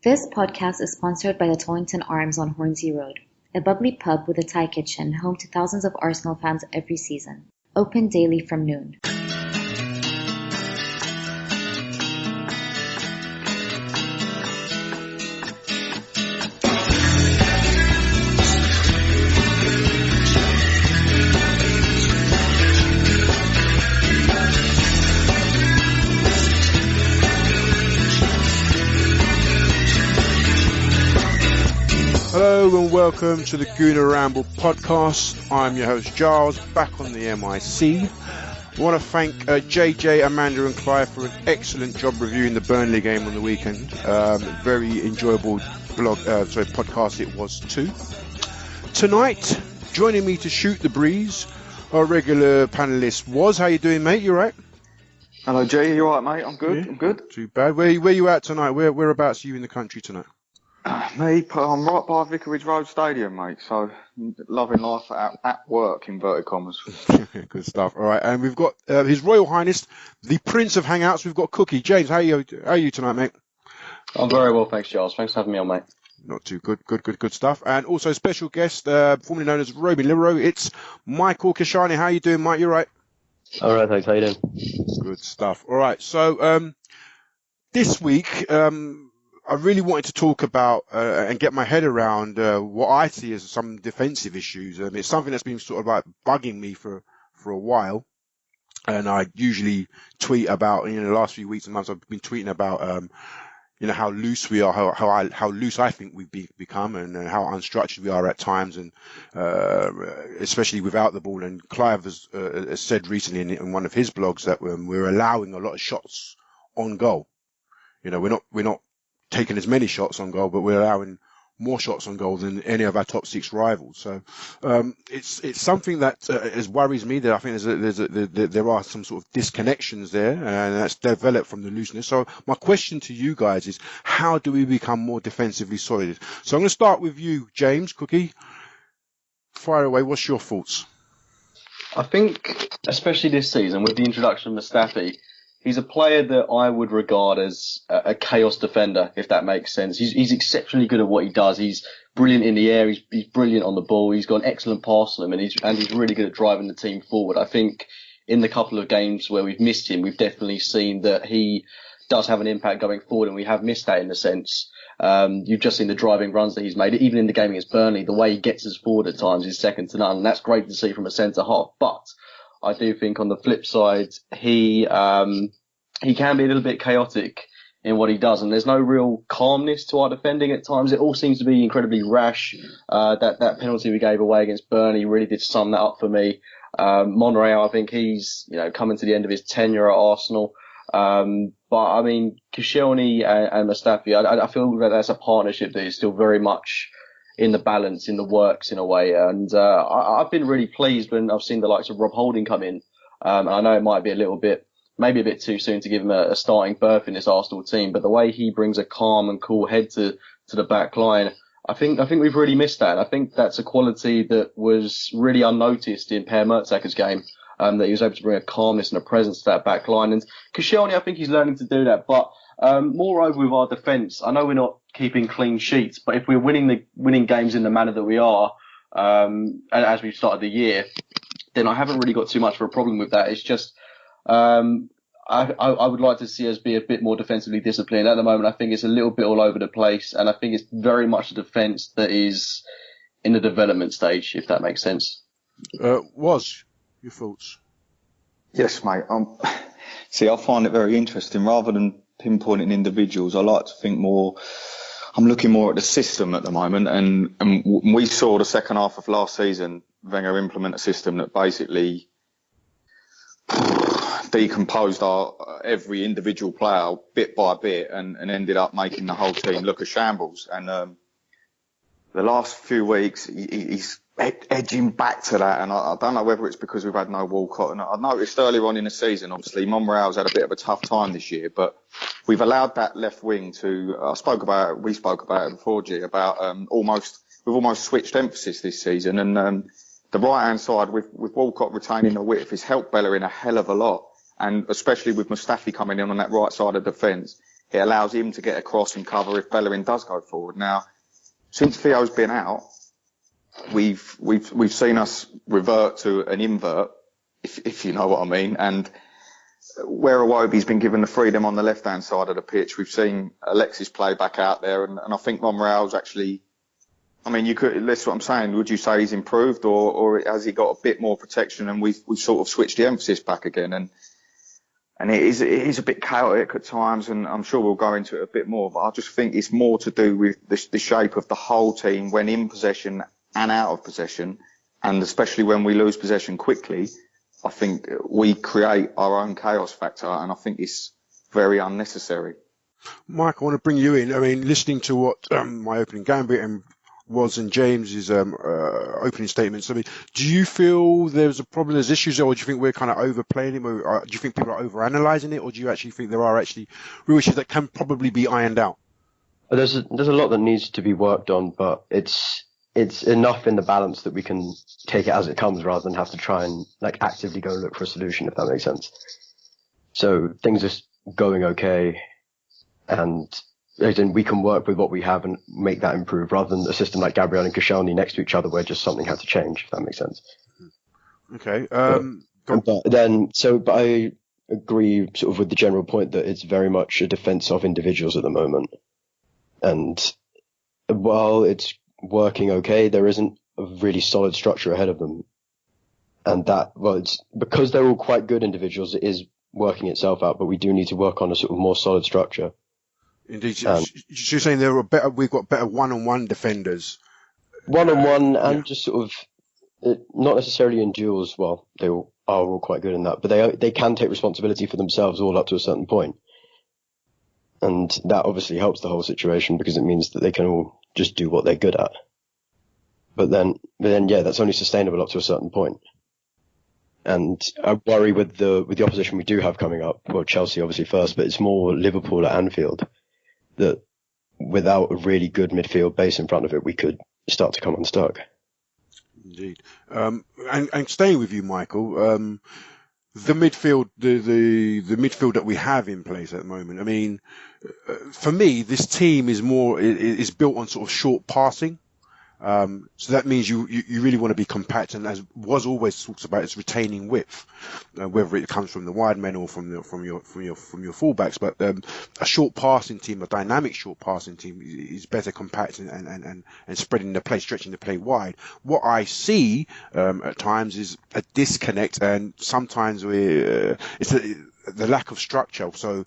This podcast is sponsored by the Tollington Arms on Hornsey Road, a bubbly pub with a Thai kitchen home to thousands of Arsenal fans every season. Open daily from noon. Hello and welcome to the Gooner Ramble podcast. I'm your host Giles, back on the MIC. I want to thank JJ, Amanda and Clive for an excellent job reviewing the Burnley game on the weekend. Very enjoyable podcast it was too. Tonight, joining me to shoot the breeze, our regular panellist Was. How you doing, mate? You right? Hello, Jay. You alright, mate? I'm good. Yeah, I'm good. Too bad. Where you at tonight? Whereabouts are you in the country tonight? Me, I'm right by Vicarage Road Stadium, mate. So, loving life at work, inverted commas. Good stuff. All right, and we've got His Royal Highness, the Prince of Hangouts. We've got Cookie. James, how are you tonight, mate? I'm very well, thanks, Giles. Thanks for having me on, mate. Not too good. Good stuff. And also special guest, formerly known as Robin Libero. It's Michael Kashani. How you doing, Mike? You right? All right, thanks. How you doing? Good stuff. All right. So this week, I really wanted to talk about and get my head around what I see as some defensive issues. It's something that's been sort of like bugging me for a while, and I usually tweet about. The last few weeks and months, I've been tweeting about how loose we are, how loose I think we've become, and how unstructured we are at times, and especially without the ball. And Clive has said recently in one of his blogs that we're allowing a lot of shots on goal. We're not taking as many shots on goal, but we're allowing more shots on goal than any of our top six rivals. So it's something that worries me. That I think there are some sort of disconnections there, and that's developed from the looseness. So my question to you guys is, how do we become more defensively solid? So I'm going to start with you, James. Cookie, fire away. What's your thoughts? I think, especially this season, with the introduction of Mustafi, he's a player that I would regard as a chaos defender, if that makes sense. He's exceptionally good at what he does. He's brilliant in the air. He's brilliant on the ball. He's got an excellent pass on him, and he's really good at driving the team forward. I think in the couple of games where we've missed him, we've definitely seen that he does have an impact going forward, and we have missed that in a sense. You've just seen the driving runs that he's made. Even in the game against Burnley, the way he gets us forward at times is second to none, and that's great to see from a centre half. But I do think on the flip side, he can be a little bit chaotic in what he does, and there's no real calmness to our defending at times. It all seems to be incredibly rash. That penalty we gave away against Burnley really did sum that up for me. Monreal, I think he's coming to the end of his tenure at Arsenal. But I mean, Koscielny and Mustafi, I feel that that's a partnership that is still very much in the balance, in the works in a way. And I've been really pleased when I've seen the likes of Rob Holding come in. And I know it might be maybe a bit too soon to give him a starting berth in this Arsenal team, but the way he brings a calm and cool head to the back line, I think we've really missed that. And I think that's a quality that was really unnoticed in Per Mertesacker's game, that he was able to bring a calmness and a presence to that back line. And Koscielny, I think he's learning to do that. But moreover, with our defence, I know we're not keeping clean sheets, but if we're winning games in the manner that we are, and as we've started the year, then I haven't really got too much of a problem with that. It's just I would like to see us be a bit more defensively disciplined. At the moment, I think it's a little bit all over the place, and I think it's very much a defence that is in the development stage, if that makes sense. Was your thoughts? Yes, mate. See, I find it very interesting. Rather than pinpointing individuals, I like to think more. I'm looking more at the system at the moment, and we saw the second half of last season Wenger implement a system that basically decomposed every individual player bit by bit and ended up making the whole team look a shambles. And the last few weeks, he's edging back to that. And I don't know whether it's because we've had no Walcott. And I noticed earlier on in the season, obviously, Monreal's had a bit of a tough time this year, but we've allowed that left wing to, we spoke about it before, G, about we've almost switched emphasis this season. And the right-hand side, with Walcott retaining the width, has helped Bellerin a hell of a lot. And especially with Mustafi coming in on that right side of defence, it allows him to get across and cover if Bellerin does go forward. Now, since Theo's been out, we've seen us revert to an invert, if you know what I mean, and where Iwobi's been given the freedom on the left-hand side of the pitch, we've seen Alexis play back out there, and I think Monreal's actually, I mean, that's what I'm saying, would you say he's improved, or has he got a bit more protection and we've sort of switched the emphasis back again? And it is a bit chaotic at times, and I'm sure we'll go into it a bit more, but I just think it's more to do with the shape of the whole team when in possession and out of possession, and especially when we lose possession quickly. I think we create our own chaos factor, and I think it's very unnecessary. Mike, I want to bring you in. I mean, listening to what my opening gambit was and James's opening statements, I mean, do you feel there's a problem, there's issues there, or do you think we're kind of overplaying it, or do you think people are overanalyzing it, or do you actually think there are actually real issues that can probably be ironed out? There's a lot that needs to be worked on, but it's enough in the balance that we can take it as it comes rather than have to try and like actively go look for a solution, if that makes sense. So things are going okay, and then we can work with what we have and make that improve rather than a system like Gabriel and Koscielny next to each other where just something had to change, if that makes sense. Okay. But I agree sort of with the general point that it's very much a defense of individuals at the moment. And while it's working okay, there isn't a really solid structure ahead of them. And it's because they're all quite good individuals, it is working itself out, but we do need to work on a sort of more solid structure. Indeed. You're saying we've got better one-on-one defenders. One-on-one and just sort of, not necessarily in duels, well, they all are all quite good in that, but they can take responsibility for themselves all up to a certain point. And that obviously helps the whole situation because it means that they can all just do what they're good at. But then, yeah, that's only sustainable up to a certain point. And I worry with the opposition we do have coming up. Well, Chelsea obviously first, but it's more Liverpool at Anfield. That without a really good midfield base in front of it, we could start to come unstuck. Indeed. And staying with you, Michael, the midfield, the midfield that we have in place at the moment. I mean, for me, this team is built on sort of short passing. So that means you really want to be compact, and as was always talks about, it's retaining width, whether it comes from the wide men or from your fullbacks. But a short passing team, a dynamic short passing team, is better compact and spreading the play, stretching the play wide. What I see at times is a disconnect, and sometimes it's the lack of structure. So.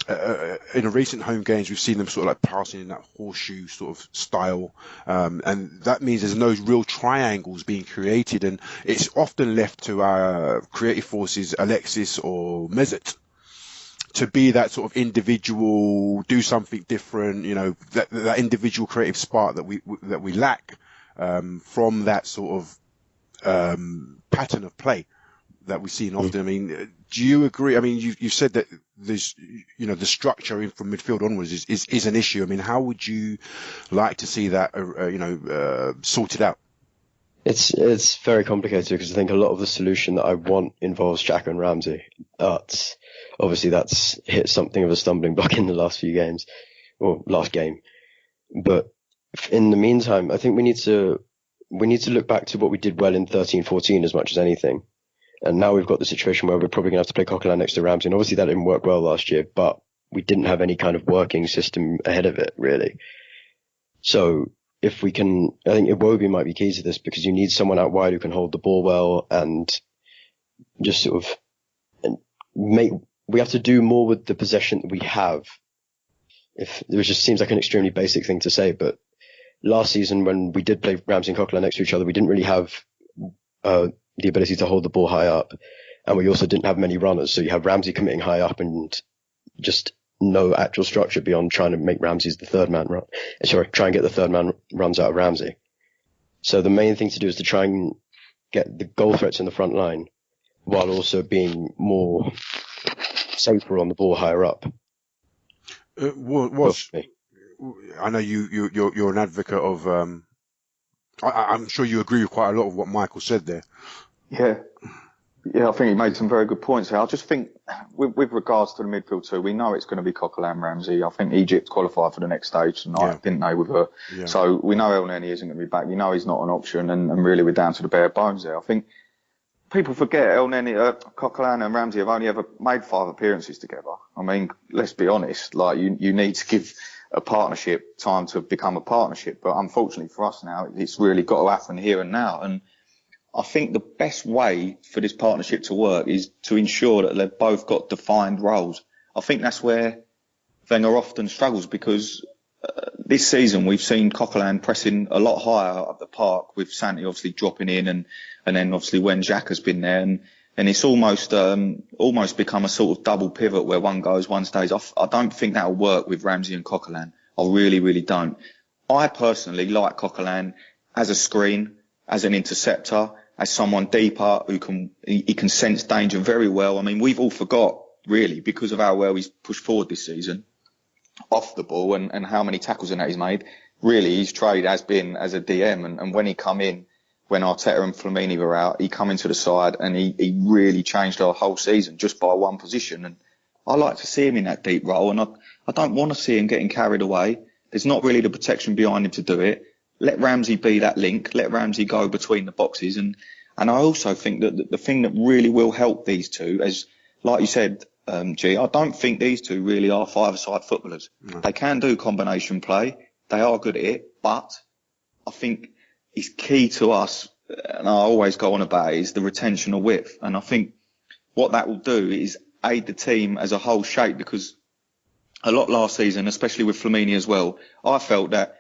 In the recent home games, we've seen them sort of like passing in that horseshoe sort of style, and that means there's no real triangles being created, and it's often left to our creative forces, Alexis or Mesut, to be that sort of individual, do something different, that individual creative spark that we lack from that sort of pattern of play that we've seen often. I mean, do you agree? I mean, you said that there's, the structure from midfield onwards is an issue. I mean, how would you like to see that, sorted out? It's very complicated because I think a lot of the solution that I want involves Xhaka and Ramsey. But obviously that's hit something of a stumbling block in the last few games, or last game. But in the meantime, I think we need to look back to what we did well in 13-14 as much as anything. And now we've got the situation where we're probably going to have to play Coquelin next to Ramsey. And obviously that didn't work well last year, but we didn't have any kind of working system ahead of it, really. So if we can, I think Iwobi might be key to this because you need someone out wide who can hold the ball well and just sort of we have to do more with the possession that we have. It just seems like an extremely basic thing to say, but last season when we did play Ramsey and Coquelin next to each other, we didn't really have the ability to hold the ball high up, and we also didn't have many runners. So you have Ramsey committing high up and just no actual structure beyond trying to make Ramsey's the third man run. Try and get the third man runs out of Ramsey. So the main thing to do is to try and get the goal threats in the front line while also being more safer on the ball higher up. I know you're an advocate of. I'm sure you agree with quite a lot of what Michael said there. Yeah. Yeah, I think he made some very good points here. I just think, with regards to the midfield too, we know it's going to be Coquelin, Ramsey. I think Egypt qualified for the next stage tonight, didn't they? With her, so we know El Neni isn't going to be back. We know he's not an option, and really we're down to the bare bones there. I think people forget El Neni, Coquelin and Ramsey have only ever made 5 appearances together. I mean, let's be honest. Like you need to give a partnership time to become a partnership, but unfortunately for us now, it's really got to happen here and now. And I think the best way for this partnership to work is to ensure that they've both got defined roles. I think that's where Wenger often struggles, because this season we've seen Coquelin pressing a lot higher up the park, with Santi obviously dropping in, and then obviously when Jack has been there, and it's almost become a sort of double pivot where one goes, one stays off. I don't think that'll work with Ramsey and Coquelin. I really, really don't. I personally like Coquelin as a screen, as an interceptor, as someone deeper who he can sense danger very well. I mean, we've all forgot, really, because of how well he's pushed forward this season, off the ball, and how many tackles and that he's made. Really, his trade has been as a DM, and when he come in, when Arteta and Flamini were out, he come into the side and he really changed our whole season just by one position. And I like to see him in that deep role, and I don't want to see him getting carried away. There's not really the protection behind him to do it. Let Ramsey be that link. Let Ramsey go between the boxes. And I also think that the thing that really will help these two, as like you said, G, I don't think these two really are five-a-side footballers. No. They can do combination play. They are good at it. But I think it's key to us, and I always go on about it, is the retention of width. And I think what that will do is aid the team as a whole shape, because a lot last season, especially with Flamini as well, I felt that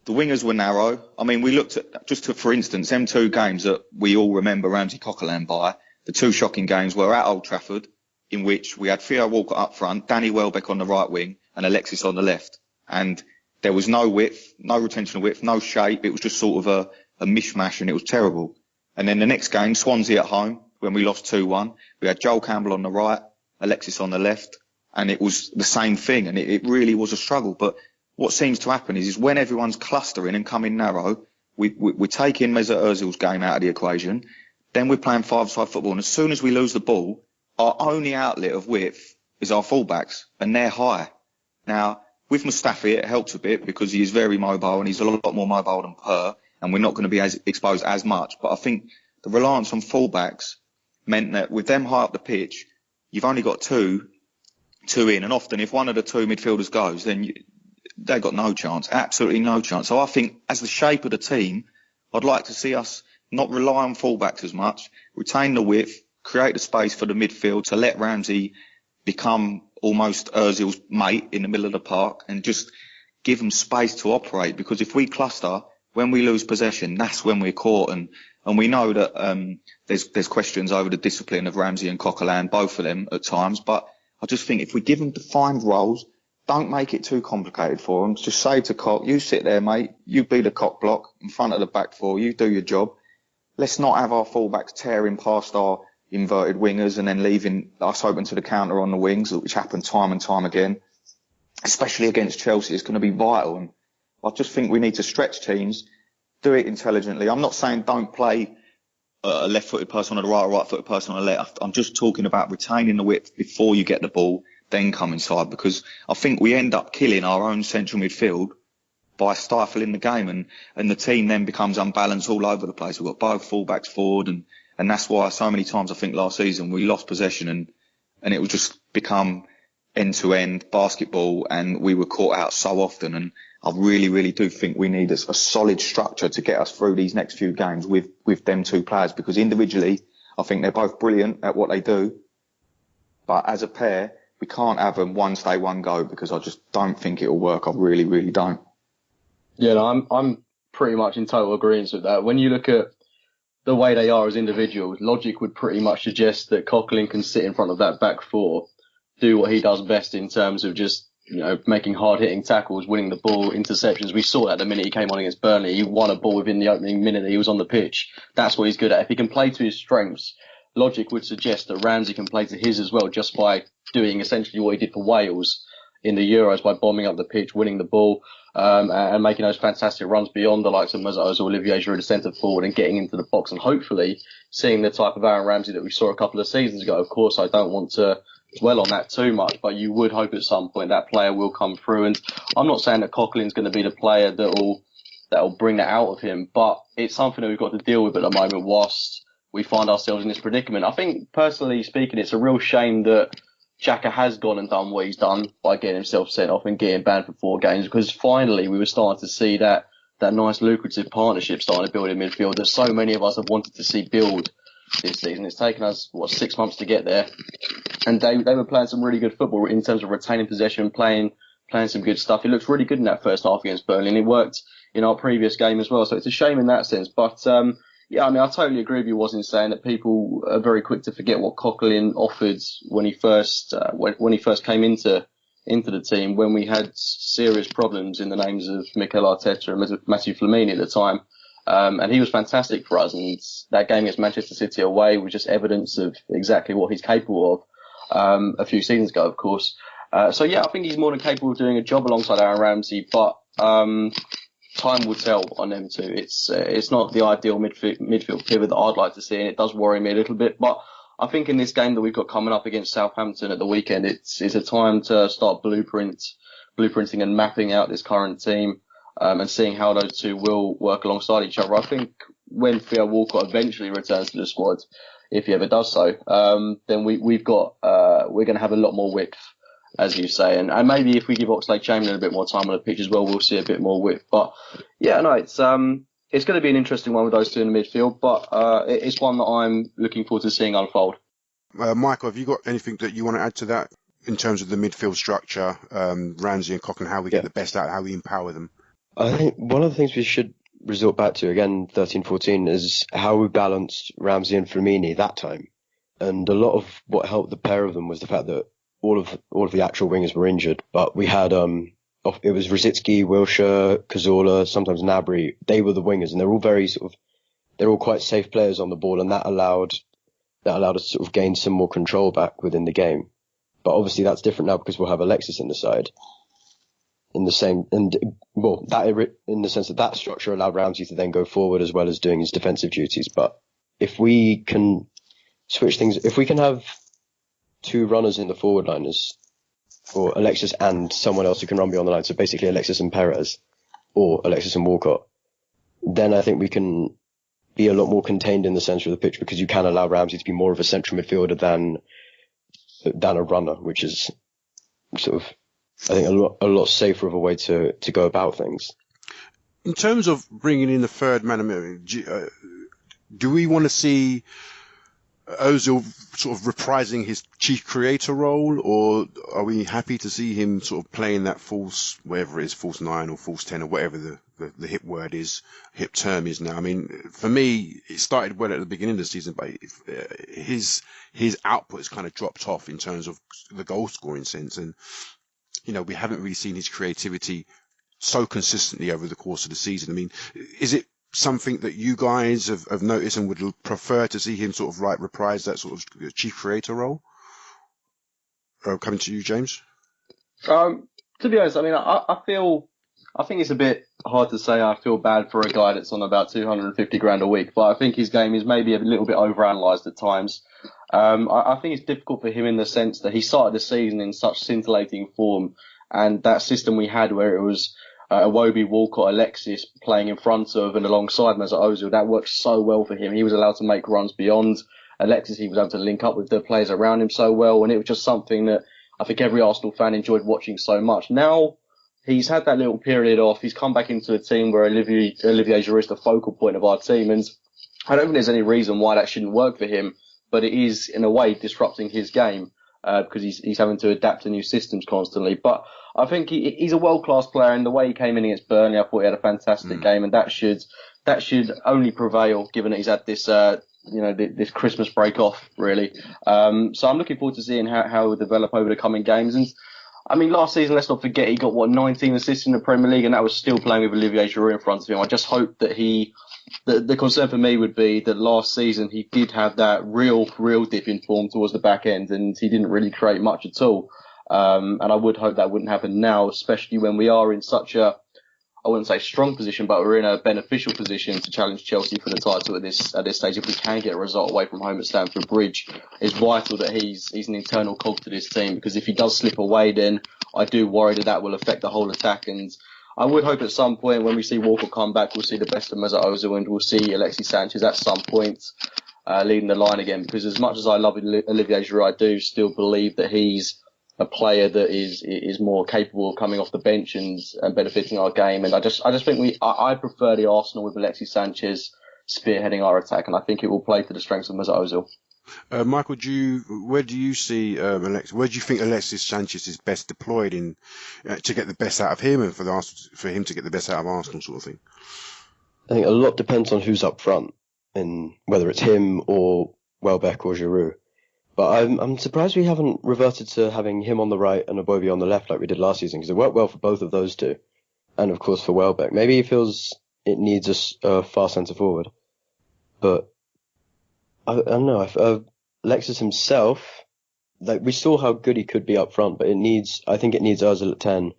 the wingers were narrow. I mean, we looked at, for instance, them 2 games that we all remember Ramsey Coquelin by. The 2 shocking games were at Old Trafford, in which we had Theo Walcott up front, Danny Welbeck on the right wing, and Alexis on the left. And there was no width, no retention of width, no shape. It was just sort of a mishmash, and it was terrible. And then the next game, Swansea at home, when we lost 2-1, we had Joel Campbell on the right, Alexis on the left, and it was the same thing, and it really was a struggle. But what seems to happen is when everyone's clustering and coming narrow, we're taking Mesut Ozil's game out of the equation. Then we're playing 5-a-side football, and as soon as we lose the ball, our only outlet of width is our fullbacks, and they're high. Now, with Mustafi, it helps a bit because he is very mobile, and he's a lot more mobile than Per, and we're not going to be as exposed as much. But I think the reliance on fullbacks meant that with them high up the pitch, you've only got two in, and often if one of the 2 midfielders goes, then they've got no chance, absolutely no chance. So I think as the shape of the team, I'd like to see us not rely on fullbacks as much, retain the width, create the space for the midfield to let Ramsey become almost Ozil's mate in the middle of the park, and just give him space to operate. Because if we cluster, when we lose possession, that's when we're caught. And we know that there's questions over the discipline of Ramsey and Coquelin, both of them at times. But I just think if we give them defined roles, don't make it too complicated for them. Just say to Coq, you sit there, mate. You be the cock block in front of the back 4. You do your job. Let's not have our fullbacks tearing past our inverted wingers and then leaving us open to the counter on the wings, which happened time and time again, especially against Chelsea. It's going to be vital. And I just think we need to stretch teams, do it intelligently. I'm not saying don't play a left-footed person on the right, a right-footed person on the left. I'm just talking about retaining the width before you get the ball, then come inside, because I think we end up killing our own central midfield by stifling the game, and the team then becomes unbalanced all over the place. We've got both fullbacks forward, and that's why so many times I think last season we lost possession and it would just become end-to-end basketball, and we were caught out so often. And I really, really do think we need a solid structure to get us through these next few games with them 2 players, because individually I think they're both brilliant at what they do, but as a pair we can't have them one stay, one go, because I just don't think it'll work. I really, really don't. Yeah, no, I'm pretty much in total agreement with that. When you look at the way they are as individuals, logic would pretty much suggest that Coquelin can sit in front of that back 4, do what he does best in terms of just, making hard-hitting tackles, winning the ball, interceptions. We saw that the minute he came on against Burnley. He won a ball within the opening minute that he was on the pitch. That's what he's good at. If he can play to his strengths, logic would suggest that Ramsey can play to his as well, just by doing essentially what he did for Wales in the Euros by bombing up the pitch, winning the ball, and making those fantastic runs beyond the likes of Mazzo's or Olivier Giroud, the centre forward, and getting into the box and hopefully seeing the type of Aaron Ramsey that we saw a couple of seasons ago. Of course, I don't want to dwell on that too much, but you would hope at some point that player will come through. And I'm not saying that Coquelin's going to be the player that'll bring that out of him, but it's something that we've got to deal with at the moment whilst we find ourselves in this predicament. I think, personally speaking, it's a real shame that Xhaka has gone and done what he's done by getting himself sent off and getting banned for 4 games, because finally we were starting to see that nice lucrative partnership starting to build in midfield that so many of us have wanted to see build this season. It's taken us, 6 months to get there. And they were playing some really good football in terms of retaining possession, playing some good stuff. It looks really good in that first half against Burnley, and it worked in our previous game as well. So it's a shame in that sense. But, yeah, I mean, I totally agree with you, was in saying that people are very quick to forget what Coquelin offered when he first came into the team, when we had serious problems in the names of Mikel Arteta and Matthew Flamini at the time. And he was fantastic for us. And that game against Manchester City away was just evidence of exactly what he's capable of, a few seasons ago, of course. So yeah, I think he's more than capable of doing a job alongside Aaron Ramsey, but, time will tell on them two. It's not the ideal midfield pivot that I'd like to see, and it does worry me a little bit. But I think in this game that we've got coming up against Southampton at the weekend, it's a time to start blueprinting and mapping out this current team, and seeing how those two will work alongside each other. I think when Theo Walcott eventually returns to the squad, if he ever does so, then we're going to have a lot more width, as you say, and maybe if we give Oxlade-Chamberlain a bit more time on the pitch as well, we'll see a bit more width. But yeah, no, it's going to be an interesting one with those two in the midfield, but it's one that I'm looking forward to seeing unfold. Michael, have you got anything that you want to add to that in terms of the midfield structure, Ramsey and Coquelin, how we get the best out, how we empower them? I think one of the things we should resort back to again, 13-14, is how we balanced Ramsey and Flamini that time, and a lot of what helped the pair of them was the fact that all of the actual wingers were injured, but we had it was Rosicky, Wilshere, Cazorla, sometimes Gnabry. They were the wingers, and they're all they're all quite safe players on the ball, and that allowed us to sort of gain some more control back within the game. But obviously that's different now because we'll have Alexis in the side. In the sense that structure allowed Ramsey to then go forward as well as doing his defensive duties. But if we can switch things, if we can have 2 runners in the forward liners, or Alexis and someone else who can run beyond the line, so basically Alexis and Perez, or Alexis and Walcott, then I think we can be a lot more contained in the centre of the pitch, because you can allow Ramsey to be more of a central midfielder than a runner, which is sort of, I think, a lot safer of a way to go about things. In terms of bringing in the third man, do we want to see Ozil sort of reprising his chief creator role, or are we happy to see him sort of playing that false, whatever it is, false 9 or false 10 or whatever the hip word is, hip term is now? I mean, for me, it started well at the beginning of the season, but his output has kind of dropped off in terms of the goal scoring sense, and we haven't really seen his creativity so consistently over the course of the season. I mean, is it something that you guys have noticed and would prefer to see him sort of reprise that sort of chief creator role? Coming to you, James. To be honest, I mean, I think it's a bit hard to say I feel bad for a guy that's on about 250 grand a week, but I think his game is maybe a little bit overanalyzed at times. I think it's difficult for him in the sense that he started the season in such scintillating form, and that system we had where it was Iwobi, Walcott, Alexis playing in front of and alongside Mesut Ozil, that worked so well for him. He was allowed to make runs beyond Alexis. He was able to link up with the players around him so well, and it was just something that I think every Arsenal fan enjoyed watching so much. Now he's had that little period off. He's come back into a team where Olivier Giroud is the focal point of our team, and I don't think there's any reason why that shouldn't work for him, but it is in a way disrupting his game. Because he's having to adapt to new systems constantly. But I think he's a world-class player, and the way he came in against Burnley, I thought he had a fantastic game, and that should only prevail given that he's had this this Christmas break off, really. So I'm looking forward to seeing how it will develop over the coming games. And I mean, last season, let's not forget, he got 19 assists in the Premier League, and that was still playing with Olivier Giroud in front of him. I just hope that the concern for me would be that last season he did have that real dip in form towards the back end, and he didn't really create much at all. And I would hope that wouldn't happen now, especially when we are in such a, I wouldn't say strong position, but we're in a beneficial position to challenge Chelsea for the title at this stage. If we can get a result away from home at Stamford Bridge, it's vital that he's an internal cog to this team, because if he does slip away, then I do worry that will affect the whole attack. And I would hope at some point when we see Walker come back, we'll see the best of Mesut Ozil, and we'll see Alexis Sanchez at some point leading the line again. Because as much as I love Olivier Giroud, I do still believe that he's a player that is more capable of coming off the bench and benefiting our game. And I just think I prefer the Arsenal with Alexis Sanchez spearheading our attack, and I think it will play to the strengths of Mesut Ozil. Michael, where do you see Alexis? Where do you think Alexis Sanchez is best deployed in to get the best out of him, and for him to get the best out of Arsenal, sort of thing? I think a lot depends on who's up front, and whether it's him or Welbeck or Giroud. But I'm surprised we haven't reverted to having him on the right and Iwobi on the left like we did last season, because it worked well for both of those two, and of course for Welbeck. Maybe he feels it needs a far centre forward, but I don't know. Alexis himself, like, we saw how good he could be up front, but I think it needs Ozil at 10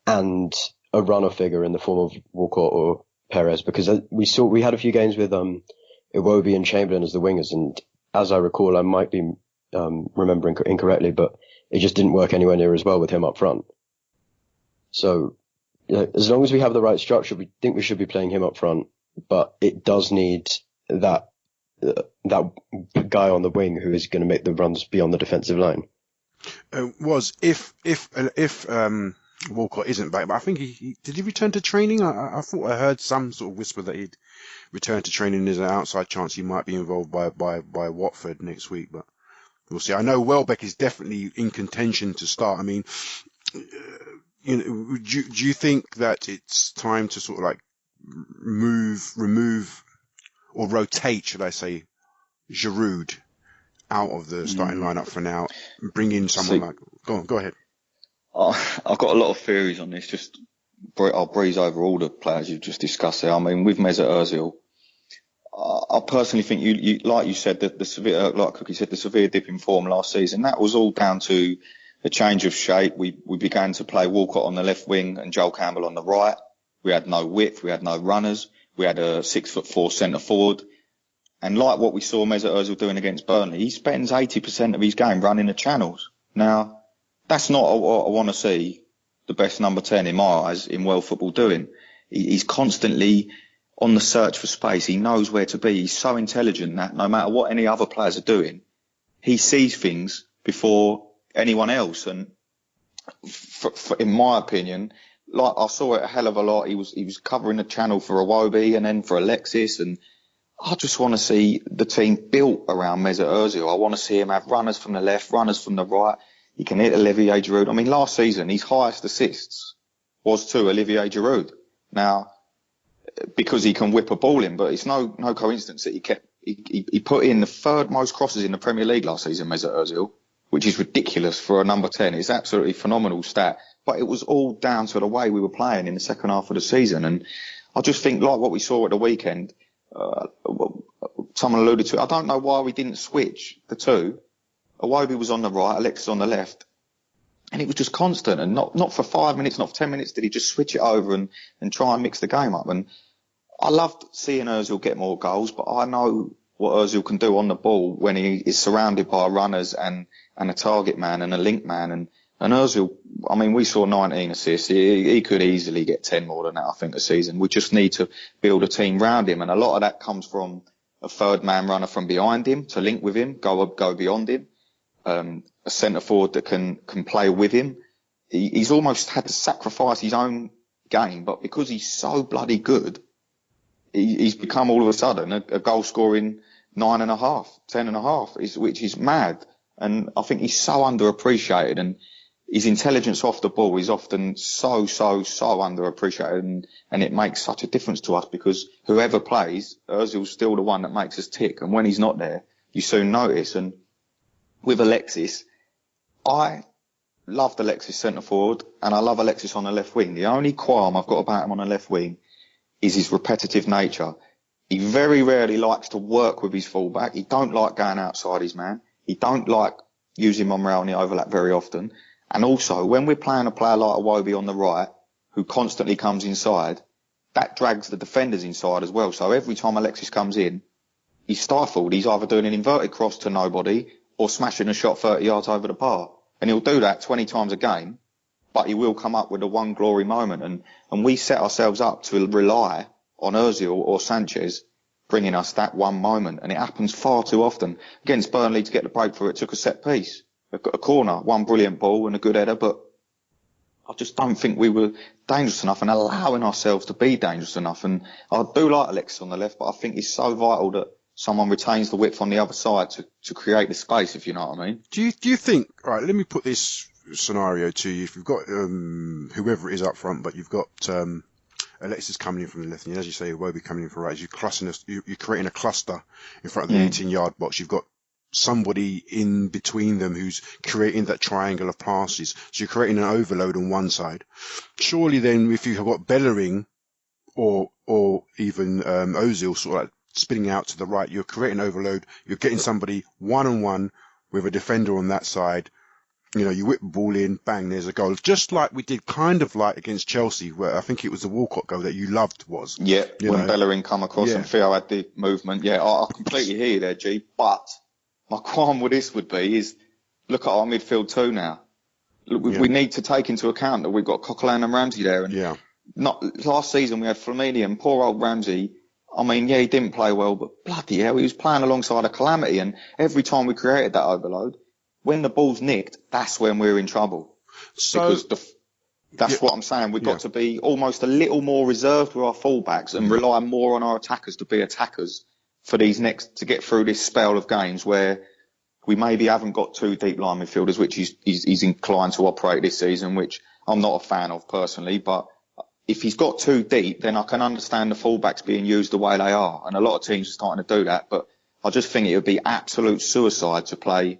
and a runner figure in the form of Walcott or Perez, because we had a few games with Iwobi and Chamberlain as the wingers, and as I recall, I might be remembering incorrectly, but it just didn't work anywhere near as well with him up front. So, as long as we have the right structure, we think we should be playing him up front, but it does need that guy on the wing who is going to make the runs beyond the defensive line. If Walcott isn't back, but I think did he return to training? I thought I heard some sort of whisper that he'd return to training. There's an outside chance he might be involved by Watford next week, but we'll see. I know Welbeck is definitely in contention to start. I mean, do you think that it's time to sort of like remove or rotate, should I say, Giroud out of the starting lineup for now, bring in someone like... Go ahead. I've got a lot of theories on this. I'll breeze over all the players you've just discussed there. I mean, with Mesut Ozil, I personally think you like you said, that the severe, like Cookie said, the severe dip in form last season, that was all down to a change of shape. We began to play Walcott on the left wing and Joel Campbell on the right. We had no width, we had no runners. We had a 6'4" centre forward. And like what we saw Mesut Ozil doing against Burnley, he spends 80% of his game running the channels. Now, that's not what I want to see the best number 10 in my eyes in world football doing. He's constantly on the search for space. He knows where to be. He's so intelligent that no matter what any other players are doing, he sees things before anyone else. And in my opinion, like, I saw it a hell of a lot. He was covering the channel for Iwobi and then for Alexis, and I just want to see the team built around Mesut Ozil. I want to see him have runners from the left, runners from the right. He can hit Olivier Giroud. I mean, last season his highest assists was to Olivier Giroud. Now, because he can whip a ball in, but it's no coincidence that he put in the third most crosses in the Premier League last season, Mesut Ozil, which is ridiculous for a number 10. It's absolutely phenomenal stat. But it was all down to the way we were playing in the second half of the season. And I just think, like what we saw at the weekend, someone alluded to it, I don't know why we didn't switch the two. Iwobi was on the right, Alexis on the left. And it was just constant. And not for 5 minutes, not for 10 minutes did he just switch it over and try and mix the game up. And I loved seeing Ozil get more goals, but I know what Ozil can do on the ball when he is surrounded by runners and a target man and a link man. And Ozil, I mean, we saw 19 assists. He could easily get 10 more than that, I think, this season. We just need to build a team round him. And a lot of that comes from a third man runner from behind him to link with him, go beyond him. A centre forward that can play with him. He's almost had to sacrifice his own game, but because he's so bloody good, he's become all of a sudden a goal scoring 9.5, 10.5, which is mad. And I think he's so underappreciated, and his intelligence off the ball is often so underappreciated, and it makes such a difference to us because whoever plays, Ozil's still the one that makes us tick. And when he's not there, you soon notice. And with Alexis, I loved Alexis centre forward, and I love Alexis on the left wing. The only qualm I've got about him on the left wing is his repetitive nature. He very rarely likes to work with his fullback. He don't like going outside his man. He don't like using Monreal in the overlap very often. And also, when we're playing a player like Iwobi on the right, who constantly comes inside, that drags the defenders inside as well. So every time Alexis comes in, he's stifled. He's either doing an inverted cross to nobody or smashing a shot 30 yards over the bar. And he'll do that 20 times a game, but he will come up with a one glory moment. And we set ourselves up to rely on Ozil or Sanchez bringing us that one moment. And it happens far too often. Against Burnley, to get the breakthrough, it took a set piece, a corner, one brilliant ball and a good header, but I just don't think we were dangerous enough and allowing ourselves to be dangerous enough. And I do like Alexis on the left, but I think it's so vital that someone retains the width on the other side to create the space, if you know what I mean. Do you think, right, let me put this scenario to you. If you've got whoever it is up front, but you've got Alexis coming in from the left, and as you say, Iwobi coming in from the right, you're creating a cluster in front of the 18-yard box. You've got somebody in between them who's creating that triangle of passes. So you're creating an overload on one side. Surely then, if you have got Bellerin or even Ozil sort of like spinning out to the right, you're creating overload. You're getting somebody one-on-one with a defender on that side. You know, you whip the ball in, bang, there's a goal. Just like we did kind of like against Chelsea, where I think it was the Walcott goal that you loved was. Yeah, when Bellerin come across and Theo had the movement. Yeah, I completely hear you there, G. But my qualm with this would be is, look at our midfield too now. We need to take into account that we've got Coquelin and Ramsey there. And not last season we had Flamini and poor old Ramsey. I mean, yeah, he didn't play well, but bloody hell, he was playing alongside a calamity. And every time we created that overload, when the ball's nicked, that's when we're in trouble. So because that's what I'm saying. We've got to be almost a little more reserved with our fullbacks and rely more on our attackers to be attackers for to get through this spell of games where we maybe haven't got two deep line midfielders, which he's inclined to operate this season, which I'm not a fan of personally. But if he's got too deep, then I can understand the fullbacks being used the way they are. And a lot of teams are starting to do that. But I just think it would be absolute suicide to play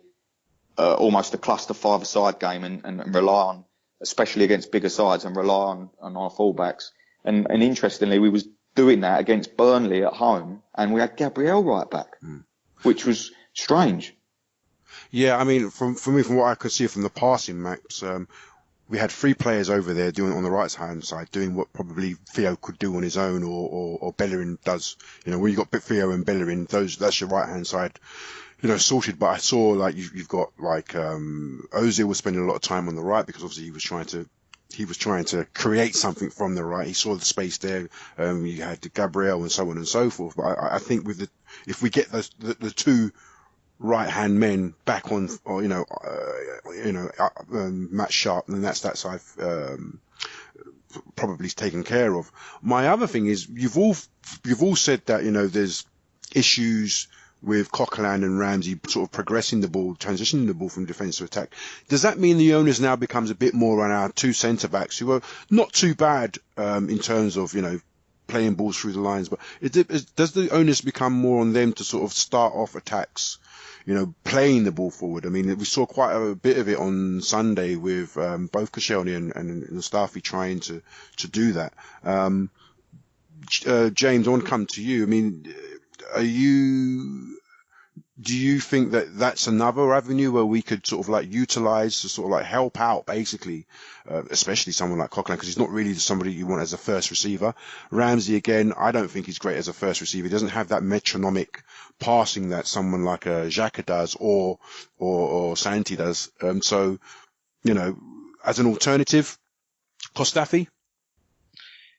almost a cluster five-a-side game and rely on, especially against bigger sides, and rely on our fullbacks. And interestingly, we was doing that against Burnley at home, and we had Gabriel right back, which was strange. Yeah, I mean, from what I could see from the passing maps, we had three players over there doing it on the right hand side, doing what probably Theo could do on his own, or Bellerin does. You know, when you got Theo and Bellerin, that's your right hand side, you know, sorted. But I saw like you've got like Ozil was spending a lot of time on the right because obviously he was trying to create something from the right. He saw the space there. You had Gabriel and so on and so forth. But I think if we get the two right-hand men back on, or Matt Sharp, then that's that side probably taken care of. My other thing is you've all said that, you know, there's issues with Coquelin and Ramsey sort of progressing the ball, transitioning the ball from defence to attack. Does that mean the onus now becomes a bit more on our two centre-backs, who are not too bad in terms of, you know, playing balls through the lines, but does the onus become more on them to sort of start off attacks, you know, playing the ball forward? I mean, we saw quite a bit of it on Sunday with both Koscielny and Mustafi trying to do that. James, I want to come to you. I mean, do you think that that's another avenue where we could sort of like utilize to sort of like help out basically, especially someone like Coquelin, because he's not really somebody you want as a first receiver. Ramsey, again, I don't think he's great as a first receiver. He doesn't have that metronomic passing that someone like Xhaka does or Santi does. So, you know, as an alternative, Mustafi?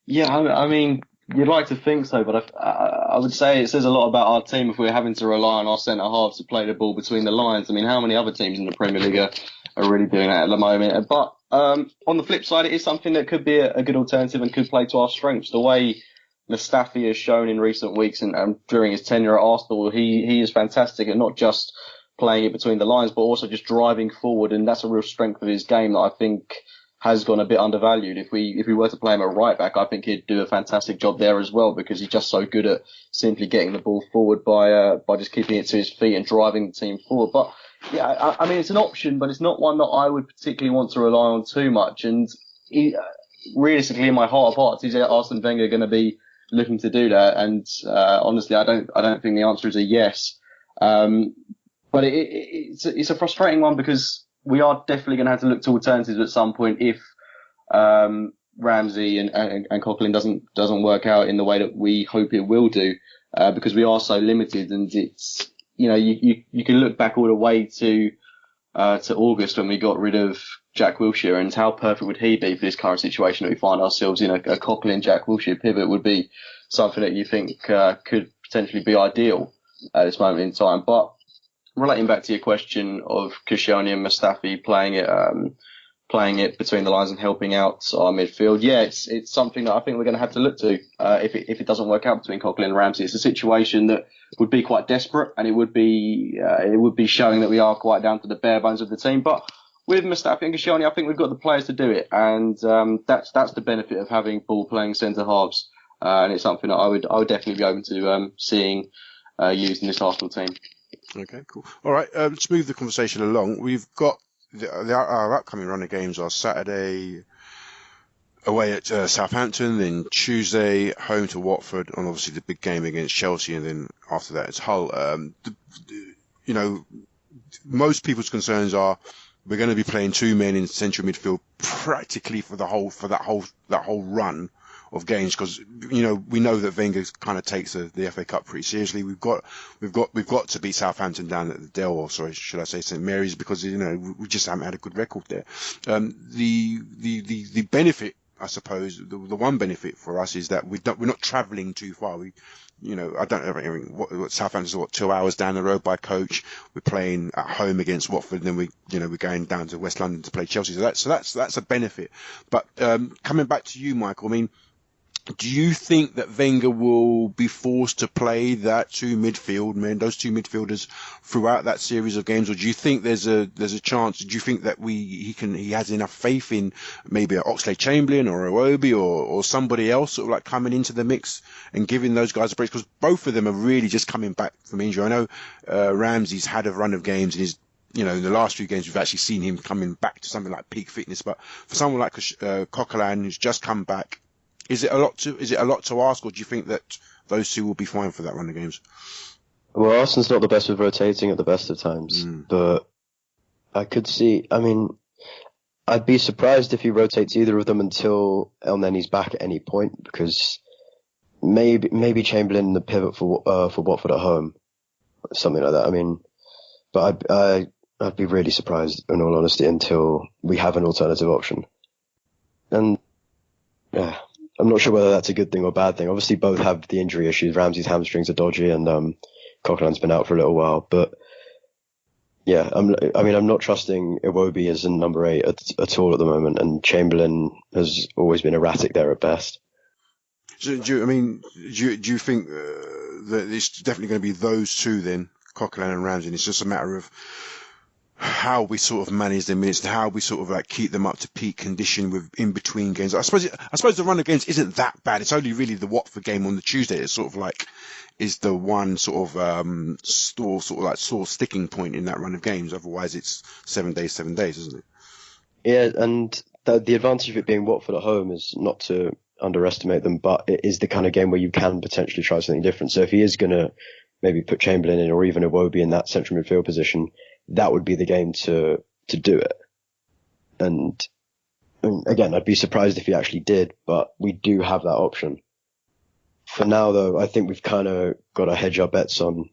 Yeah, I mean, you'd like to think so, but I would say it says a lot about our team if we're having to rely on our centre-halves to play the ball between the lines. I mean, how many other teams in the Premier League are really doing that at the moment? But on the flip side, it is something that could be a good alternative and could play to our strengths. The way Mustafi has shown in recent weeks and during his tenure at Arsenal, he is fantastic at not just playing it between the lines, but also just driving forward. And that's a real strength of his game that I think has gone a bit undervalued. If we were to play him at right back, I think he'd do a fantastic job there as well, because he's just so good at simply getting the ball forward by just keeping it to his feet and driving the team forward. But yeah, I mean, it's an option, but it's not one that I would particularly want to rely on too much. And realistically, in my heart of hearts, is Arsene Wenger going to be looking to do that? And honestly, I don't think the answer is a yes. But it's a frustrating one, because we are definitely going to have to look to alternatives at some point if Ramsey and Coquelin doesn't work out in the way that we hope it will do, because we are so limited. And it's, you can look back all the way to August when we got rid of Jack Wilshere, and how perfect would he be for this current situation that we find ourselves in? A Coquelin Jack Wilshere pivot would be something that you think could potentially be ideal at this moment in time. But relating back to your question of Koscielny and Mustafi playing it between the lines and helping out our midfield, yeah, it's something that I think we're going to have to look to if it doesn't work out between Coquelin and Ramsey. It's a situation that would be quite desperate, and it would be showing that we are quite down to the bare bones of the team. But with Mustafi and Koscielny, I think we've got the players to do it, and that's the benefit of having ball playing centre halves, and it's something that I would definitely be open to seeing used in this Arsenal team. Okay, cool. All right, let's move the conversation along. We've got our upcoming run of games are Saturday away at Southampton, then Tuesday home to Watford, and obviously the big game against Chelsea, and then after that it's Hull. Most people's concerns are we're going to be playing two men in central midfield practically for that whole run of games, because we know that Wenger kind of takes the FA Cup pretty seriously. We've got to beat Southampton down at the Dell, or sorry, should I say St Mary's, because we just haven't had a good record there. The benefit, I suppose, the one benefit for us is that we're not travelling too far. What Southampton's 2 hours down the road by coach. We're playing at home against Watford, and then we're going down to West London to play Chelsea. So that's a benefit. But coming back to you, Michael, I mean, do you think that Wenger will be forced to play those two midfielders throughout that series of games, or do you think there's a chance? Do you think that he has enough faith in maybe Oxlade-Chamberlain or Iwobi or somebody else sort of like coming into the mix and giving those guys a break? Because both of them are really just coming back from injury. I know Ramsey's had a run of games, and in the last few games we've actually seen him coming back to something like peak fitness. But for someone like Coquelin, who's just come back, is it a lot to ask, or do you think that those two will be fine for that run of games? Well, Arsenal's not the best with rotating at the best of times, but I could see. I mean, I'd be surprised if he rotates either of them until El Nenny's back at any point, because maybe Chamberlain in the pivot for Watford at home, something like that. I mean, but I'd be really surprised, in all honesty, until we have an alternative option. And yeah, I'm not sure whether that's a good thing or a bad thing. Obviously, both have the injury issues. Ramsey's hamstrings are dodgy, and Coquelin's been out for a little while. But yeah, I'm not trusting Iwobi as a number 8 at all at the moment, and Chamberlain has always been erratic there at best. So, do you think that it's definitely going to be those two then, Coquelin and Ramsey? And it's just a matter of how we sort of manage the minutes, and how we sort of like keep them up to peak condition with in between games. I suppose the run of games isn't that bad. It's only really the Watford game on the Tuesday that sort of like is the one sort of sore sticking point in that run of games. Otherwise, it's 7 days, isn't it? Yeah, and the advantage of it being Watford at home is not to underestimate them, but it is the kind of game where you can potentially try something different. So if he is going to maybe put Chamberlain in, or even Iwobi in that central midfield position, that would be the game to do it. And again, I'd be surprised if he actually did, but we do have that option. For now, though, I think we've kind of got to hedge our bets or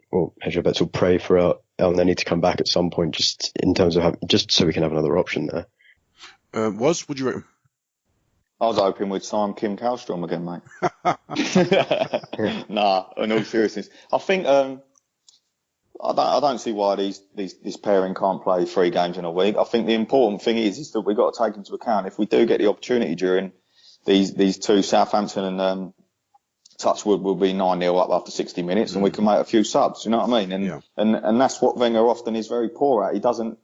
pray for El Nenny to come back at some point, just in terms of just so we can have another option there. Would you reckon? I was hoping we'd sign Kim Kallstrom again, mate. Nah, in all seriousness, I think I don't see why this pairing can't play 3 games in a week. I think the important thing is that we've got to take into account, if we do get the opportunity during these two, Southampton and Touchwood will be 9-0 up after 60 minutes, and we can make a few subs. You know what I mean? And that's what Wenger often is very poor at. He doesn't.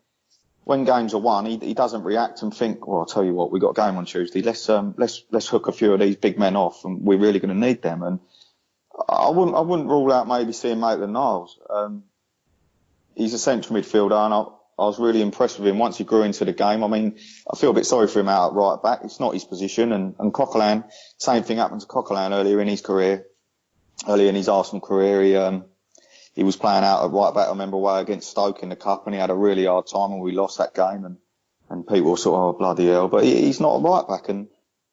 When games are won, he doesn't react and think, well, I'll tell you what, we've got a game on Tuesday. Let's hook a few of these big men off, and we're really going to need them. And I wouldn't rule out maybe seeing Maitland-Niles. He's a central midfielder, and I was really impressed with him once he grew into the game. I mean, I feel a bit sorry for him out at right back. It's not his position. And Coquelin, same thing happened to Coquelin earlier in his Arsenal career. he was playing out at right back, I remember, away against Stoke in the Cup, and he had a really hard time and we lost that game, and people were sort of, oh, bloody hell. But he's not a right back, and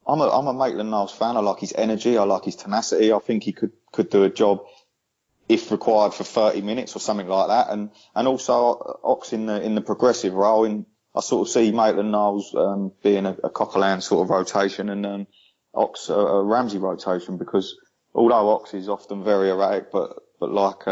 I'm a Maitland-Niles fan. I like his energy, I like his tenacity. I think he could do a job if required for 30 minutes or something like that. And also Ox in the progressive role. I sort of see Maitland-Niles being a Coquelin sort of rotation, and Ox a Ramsey rotation, because although Ox is often very erratic, but like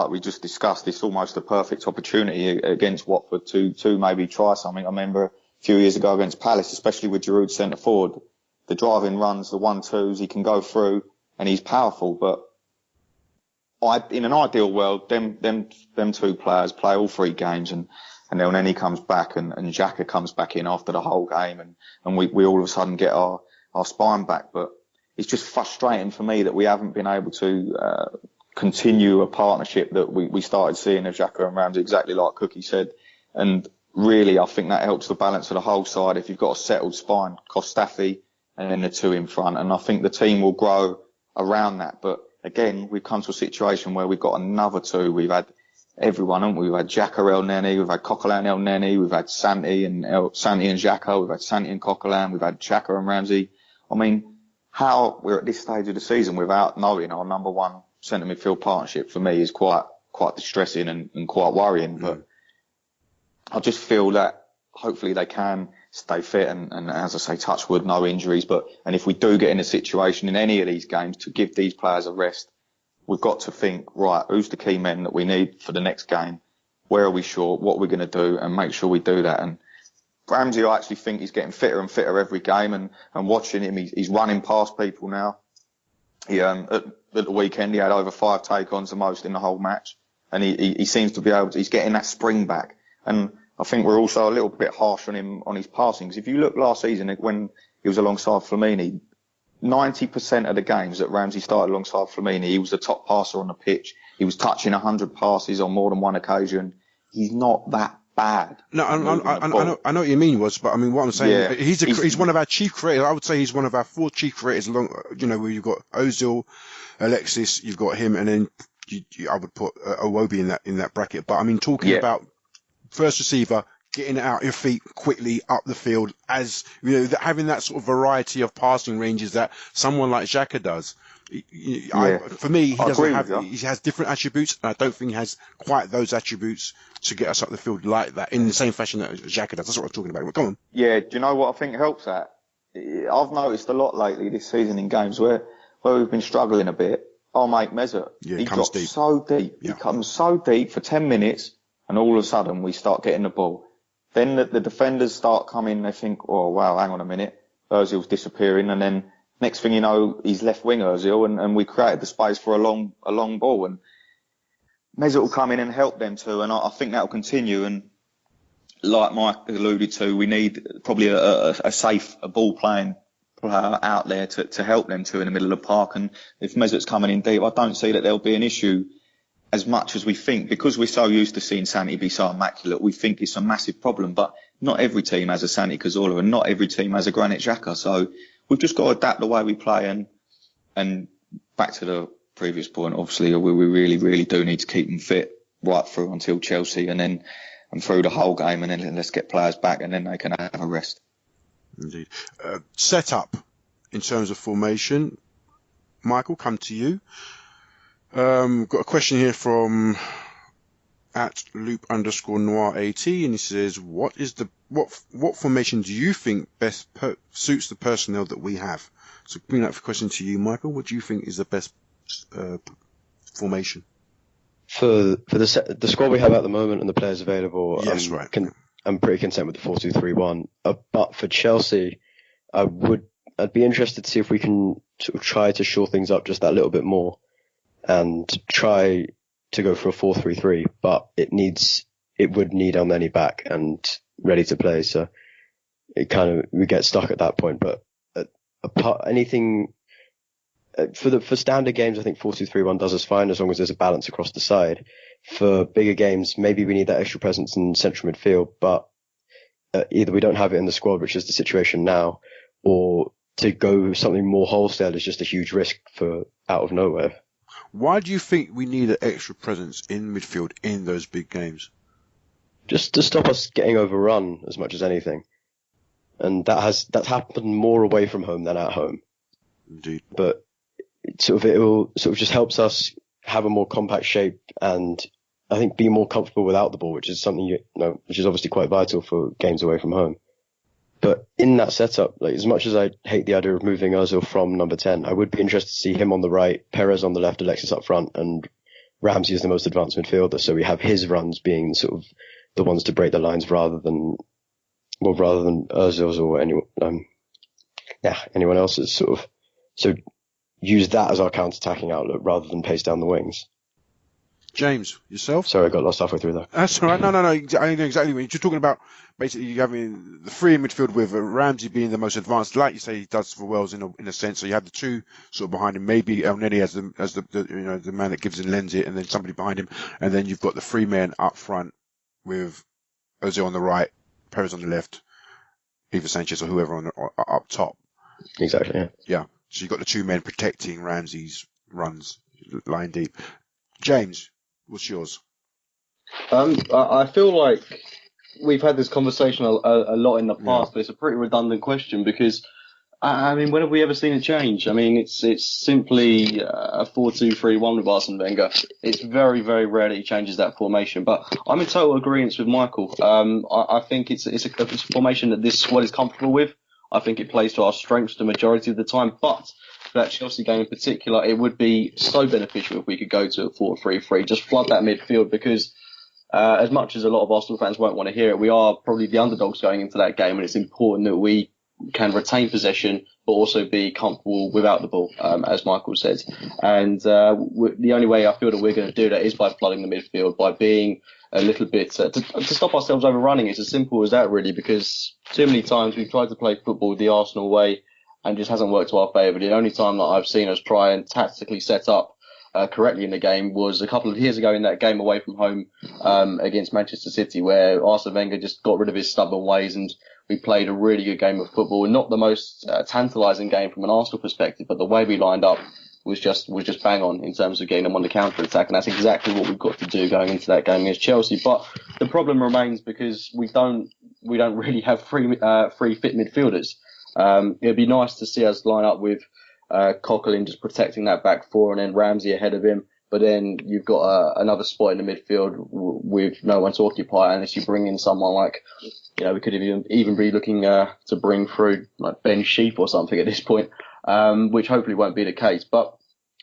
we just discussed, it's almost a perfect opportunity against Watford to maybe try something. I remember a few years ago against Palace, especially with Giroud centre forward, the driving runs, the 1-2s, he can go through and he's powerful. But in an ideal world, them two players play all 3 games, and then he comes back and Xhaka comes back in after the whole game, and we all of a sudden get our spine back. But it's just frustrating for me that we haven't been able to continue a partnership that we started seeing of Xhaka and Ramsey, exactly like Cookie said. And really, I think that helps the balance of the whole side if you've got a settled spine, Kostafi, and then the 2 in front. And I think the team will grow around that. But again, we've come to a situation where we've got another 2. We've had everyone, haven't we? We've had Xhaka El Neni, we've had Coquelin El Neni, we've had Santi and Xhaka, we've had Santi and Coquelin, we've had Xhaka and Ramsey. I mean, how we're at this stage of the season without knowing our number 1 centre midfield partnership, for me, is quite distressing and quite worrying. But I just feel that hopefully they can stay fit and as I say, touch wood, no injuries. And if we do get in a situation in any of these games to give these players a rest, we've got to think, right, who's the key men that we need for the next game? Where are we short? What are we going to do? And make sure we do that. And Ramsey, I actually think he's getting fitter and fitter every game, and watching him, he's running past people now. At the weekend, he had over 5 take-ons, the most in the whole match. And he seems to be able to, he's getting that spring back. And I think we're also a little bit harsh on him on his passing. Because if you look last season, when he was alongside Flamini, 90% of the games that Ramsey started alongside Flamini, he was the top passer on the pitch. He was touching 100 passes on more than one occasion. He's not that bad. No, I know what you mean, but I mean, what I'm saying, he's one of our chief creators. I would say he's one of our 4 chief creators along, where you've got Ozil, Alexis, you've got him, and then I would put Iwobi in that bracket. But I mean, talking about first receiver, getting it out your feet quickly up the field, as having that sort of variety of passing ranges that someone like Xhaka does. For me, he has different attributes, and I don't think he has quite those attributes to get us up the field like that in the same fashion that Xhaka does. That's what I'm talking about. Come on. Yeah, do you know what I think helps that? I've noticed a lot lately this season in games where we've been struggling a bit. Our mate Mesut, he drops deep. So deep. Yeah. He comes so deep for 10 minutes, and all of a sudden we start getting the ball. Then the defenders start coming. They think, oh wow, hang on a minute, Ozil's disappearing, and then next thing you know, he's left wing Ozil, and we created the space for a long ball, and Mesut will come in and help them too, and I think that will continue. And like Mike alluded to, we need probably a safe ball playing player out there to help them too in the middle of the park. And if Mesut's coming in deep, I don't see that there'll be an issue as much as we think, because we're so used to seeing Santi be so immaculate. We think it's a massive problem, but not every team has a Santi Cazorla, and not every team has a Granit Xhaka. So we've just got to adapt the way we play. And back to the previous point, obviously, we really, really do need to keep them fit right through until Chelsea, and through the whole game, and then let's get players back, and then they can have a rest. Indeed. Set up in terms of formation. Michael, come to you. Got a question here from @loop_noir80, and he says, what formation do you think best suits the personnel that we have? So bring that question to you, Michael. What do you think is the best formation? For the squad we have at the moment and the players available, yes, right. I'm pretty content with the 4-2-3-1. But for Chelsea, I'd be interested to see if we can sort of try to shore things up just that little bit more and try to go for a 4-3-3. But it would need El Neni back and ready to play. So we get stuck at that point. But anything for standard games, I think 4-2-3-1 does us fine as long as there's a balance across the side. For bigger games, maybe we need that extra presence in central midfield, but either we don't have it in the squad, which is the situation now, or to go something more wholesale is just a huge risk for out of nowhere. Why do you think we need an extra presence in midfield in those big games? Just to stop us getting overrun as much as anything. And that's happened more away from home than at home. Indeed. But it will sort of just helps us have a more compact shape and I think be more comfortable without the ball, which is something which is obviously quite vital for games away from home. But in that setup, like as much as I hate the idea of moving Ozil from number 10, I would be interested to see him on the right, Perez on the left, Alexis up front, and Ramsey is the most advanced midfielder. So we have his runs being sort of the ones to break the lines rather than Ozil's or anyone else's sort of. So use that as our counter-attacking outlet rather than pace down the wings. James, yourself? Sorry, I got lost halfway through there. That's all right. No. I know exactly what you're just talking about. Basically, you having the three in midfield with Ramsey being the most advanced, like you say, he does for Wells in a sense. So you have the two sort of behind him. Maybe El Neni as the man that gives and lends it, and then somebody behind him, and then you've got the three men up front with Ozil on the right, Perez on the left, either Sanchez or whoever up top. Exactly. Yeah. Yeah. So you've got the two men protecting Ramsey's runs, lying deep. James, what's yours? I feel like we've had this conversation a lot in the past, but it's a pretty redundant question because, I mean, when have we ever seen a change? I mean, it's simply a 4-2-3-1 with Arsene Wenger. It's very, very rare that he changes that formation, but I'm in total agreement with Michael. I think it's a formation that this squad is comfortable with. I think it plays to our strengths the majority of the time, but for that Chelsea game in particular, it would be so beneficial if we could go to a 4-3-3, just flood that midfield because as much as a lot of Arsenal fans won't want to hear it, we are probably the underdogs going into that game, and it's important that we can retain possession but also be comfortable without the ball, as Michael said. And the only way I feel that we're going to do that is by flooding the midfield, by being a little bit to stop ourselves overrunning. It's as simple as that, really, because too many times we've tried to play football the Arsenal way and just hasn't worked to our favour. The only time that I've seen us try and tactically set up correctly in the game was a couple of years ago in that game away from home against Manchester City, where Arsene Wenger just got rid of his stubborn ways and we played a really good game of football. Not the most tantalising game from an Arsenal perspective, but the way we lined up was just bang on in terms of getting them on the counter attack, and that's exactly what we've got to do going into that game against Chelsea. But the problem remains because we don't really have three fit midfielders. It'd be nice to see us line up with Coquelin just protecting that back four and then Ramsey ahead of him. But then you've got another spot in the midfield with no one to occupy unless you bring in someone like, we could even be looking to bring through like Ben Sheep or something at this point, which hopefully won't be the case. But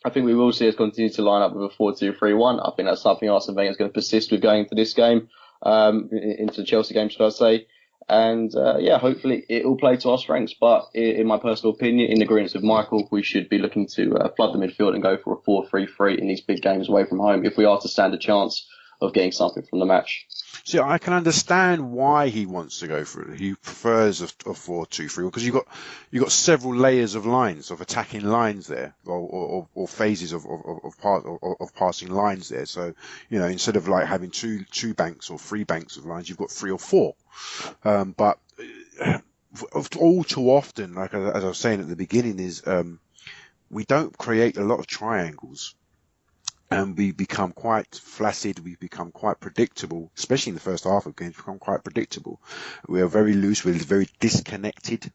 I think we will see us continue to line up with a 4-2-3-1. I think that's something Arsene Wenger is going to persist with going into this game, into the Chelsea game, should I say. And hopefully it will play to our strengths. But in my personal opinion, in agreement with Michael, we should be looking to flood the midfield and go for a 4-3-3 in these big games away from home if we are to stand a chance of getting something from the match. See, I can understand why he wants to go for it. He prefers a 4-2-3 because you've got several layers of lines, of attacking lines there, or phases of passing lines there. So, instead of like having two banks or three banks of lines, you've got three or four. But all too often, like as I was saying at the beginning, is we don't create a lot of triangles. And we become quite flaccid, we become quite predictable, especially in the first half of games, become quite predictable. We are very loose, we're very disconnected.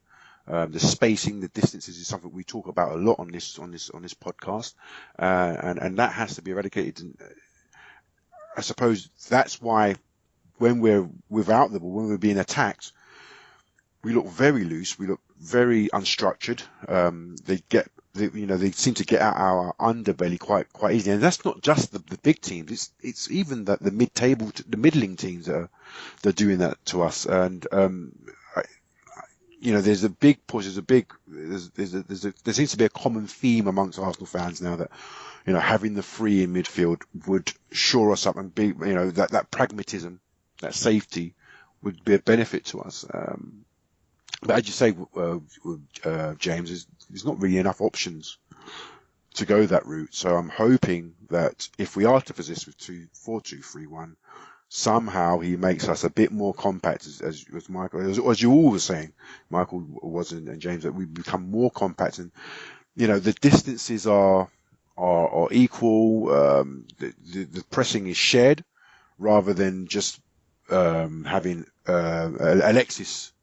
The spacing, the distances is something we talk about a lot on this podcast. And that has to be eradicated. And I suppose that's why when we're without the ball, when we're being attacked, we look very loose, we look very unstructured. They seem to get out our underbelly quite easily, and that's not just the big teams. It's even the mid-table, the middling teams that are doing that to us. And there's a big push. There seems to be a common theme amongst Arsenal fans now that having the three in midfield would shore us up and be that pragmatism, that safety would be a benefit to us. But as you say, James, there's not really enough options to go that route. So I'm hoping that if we are to persist with 4-2-3-1, somehow he makes us a bit more compact, as Michael, as you all were saying, Michael was and James, that we become more compact. And the distances are are equal. The pressing is shared rather than just having Alexis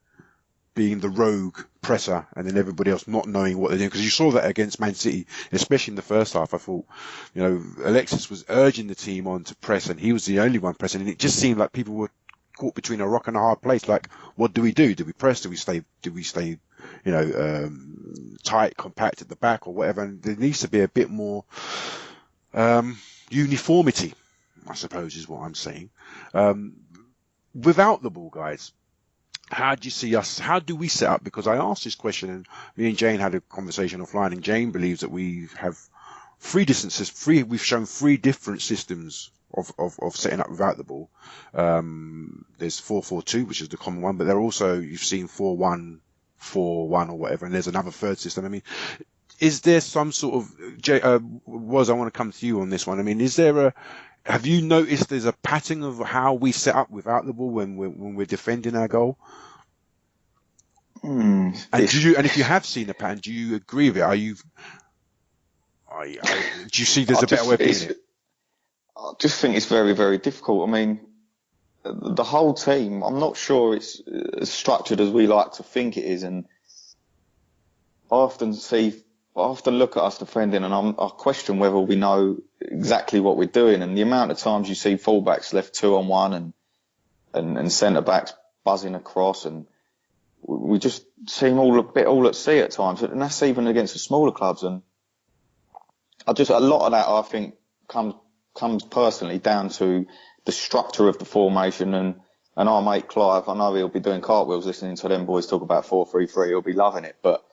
being the rogue presser and then everybody else not knowing what they're doing. Because you saw that against Man City, especially in the first half. I thought, Alexis was urging the team on to press and he was the only one pressing. And it just seemed like people were caught between a rock and a hard place. Like, what do we do? Do we press? Do we stay, tight, compact at the back or whatever? And there needs to be a bit more uniformity, I suppose is what I'm saying. Without the ball, guys, how do you see us? How do we set up? Because I asked this question, and me and Jane had a conversation offline, and Jane believes that we have we've shown three different systems of setting up without the ball. There's 4-4-2, which is the common one, but there are also, you've seen 4-1-4-1 or whatever, and there's another third system. I mean, is there some sort of, I want to come to you on this one. I mean, have you noticed there's a pattern of how we set up without the ball when we're defending our goal? And if you have seen a pattern, do you agree with it? Do you see there's a better way of doing it? I just think it's very, very difficult. I mean, the whole team, I'm not sure it's as structured as we like to think it is. And I often look at us defending and I question whether we know exactly what we're doing. And the amount of times you see fullbacks left 2-on-1 and centre backs buzzing across, and we just seem all at sea at times. And that's even against the smaller clubs. And a lot of that I think comes personally down to the structure of the formation. And our mate Clive, I know he'll be doing cartwheels listening to them boys talk about 4-3-3. He'll be loving it. But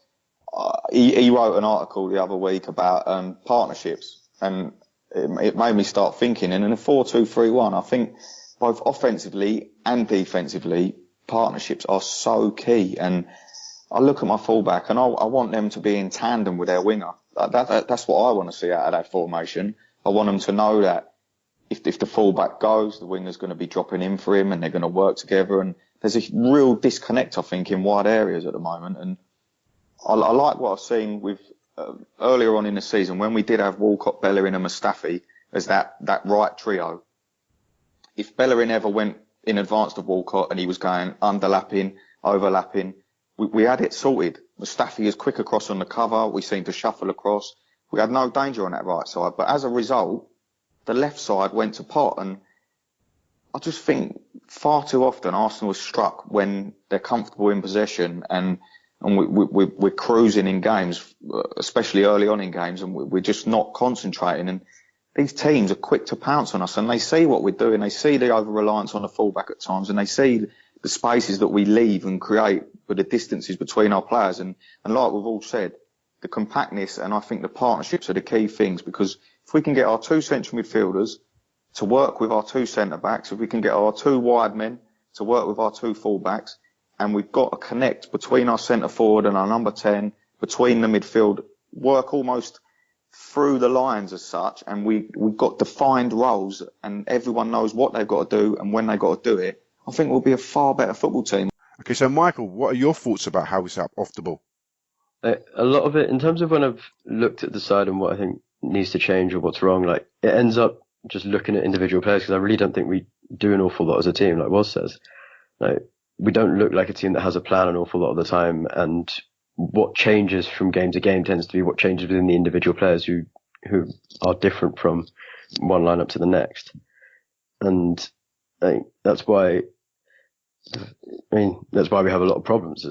he wrote an article the other week about partnerships, and it made me start thinking. And in a 4-2-3-1, I think both offensively and defensively, partnerships are so key. And I look at my fullback and I want them to be in tandem with their winger. That's what I want to see out of that formation. I want them to know that if the fullback goes, the winger's going to be dropping in for him and they're going to work together. And there's a real disconnect, I think, in wide areas at the moment. And I like what I've seen with earlier on in the season when we did have Walcott, Bellerin and Mustafi as that right trio. If Bellerin ever went in advance of Walcott and he was going underlapping, overlapping, we had it sorted. Mustafi is quick across on the cover. We seemed to shuffle across. We had no danger on that right side. But as a result, the left side went to pot. And I just think far too often Arsenal is struck when they're comfortable in possession and we're cruising in games, especially early on in games, and we're just not concentrating. And these teams are quick to pounce on us, and they see what we're doing. They see the over-reliance on the fullback at times, and they see the spaces that we leave and create with the distances between our players. And like we've all said, the compactness and I think the partnerships are the key things, because if we can get our two central midfielders to work with our two centre-backs, if we can get our two wide men to work with our two full-backs, and we've got to connect between our centre-forward and our number 10, between the midfield, work almost through the lines as such, and we've got defined roles and everyone knows what they've got to do and when they've got to do it, I think we'll be a far better football team. Okay, so Michael, what are your thoughts about how we set up off the ball? A lot of it, in terms of when I've looked at the side and what I think needs to change or what's wrong, like it ends up just looking at individual players, because I really don't think we do an awful lot as a team, like Woz says. Like, we don't look like a team that has a plan an awful lot of the time, and what changes from game to game tends to be what changes within the individual players who are different from one lineup to the next. And I think that's why we have a lot of problems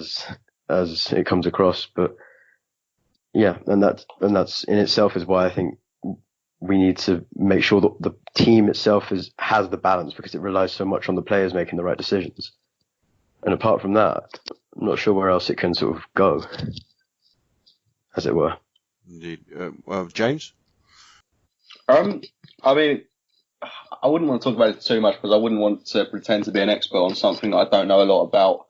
as it comes across. But yeah, and that's in itself is why I think we need to make sure that the team itself has the balance, because it relies so much on the players making the right decisions. And apart from that, I'm not sure where else it can sort of go, as it were. Indeed. James? I mean, I wouldn't want to talk about it too much because I wouldn't want to pretend to be an expert on something that I don't know a lot about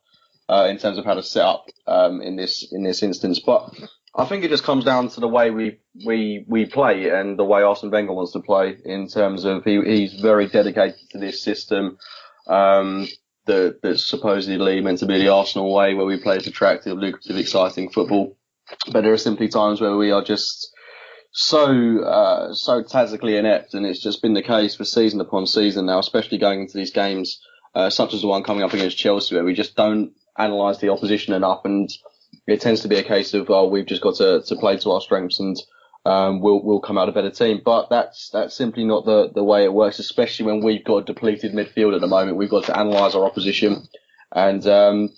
in terms of how to set up in this instance. But I think it just comes down to the way we play and the way Arsene Wenger wants to play, in terms of he's very dedicated to this system. That's supposedly meant to be the Arsenal way, where we play attractive, lucrative, exciting football. But there are simply times where we are just so tactically inept, and it's just been the case for season upon season now, especially going into these games, such as the one coming up against Chelsea, where we just don't analyse the opposition enough, and it tends to be a case of, we've just got to play to our strengths, and we'll come out a better team. But that's simply not the way it works, especially when we've got a depleted midfield at the moment. We've got to analyse our opposition, and a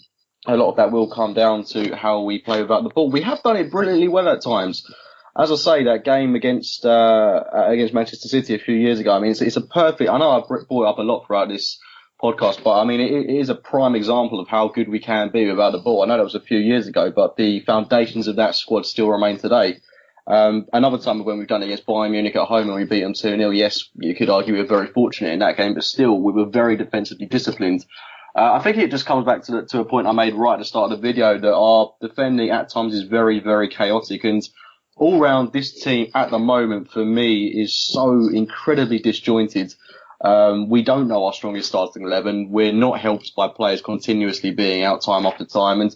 lot of that will come down to how we play without the ball. We have done it brilliantly well at times. As I say, that game against Manchester City a few years ago, I mean, it's a perfect, I know I've brought it up a lot throughout this podcast, but I mean, it is a prime example of how good we can be without the ball. I know that was a few years ago, but the foundations of that squad still remain today. Another time when we've done it against Bayern Munich at home and we beat them 2-0, yes, you could argue we were very fortunate in that game, but still, we were very defensively disciplined. I think it just comes back to a point I made right at the start of the video, that our defending at times is very, very chaotic, and all round, this team at the moment, for me, is so incredibly disjointed. We don't know our strongest starting 11. We're not helped by players continuously being out time after time. And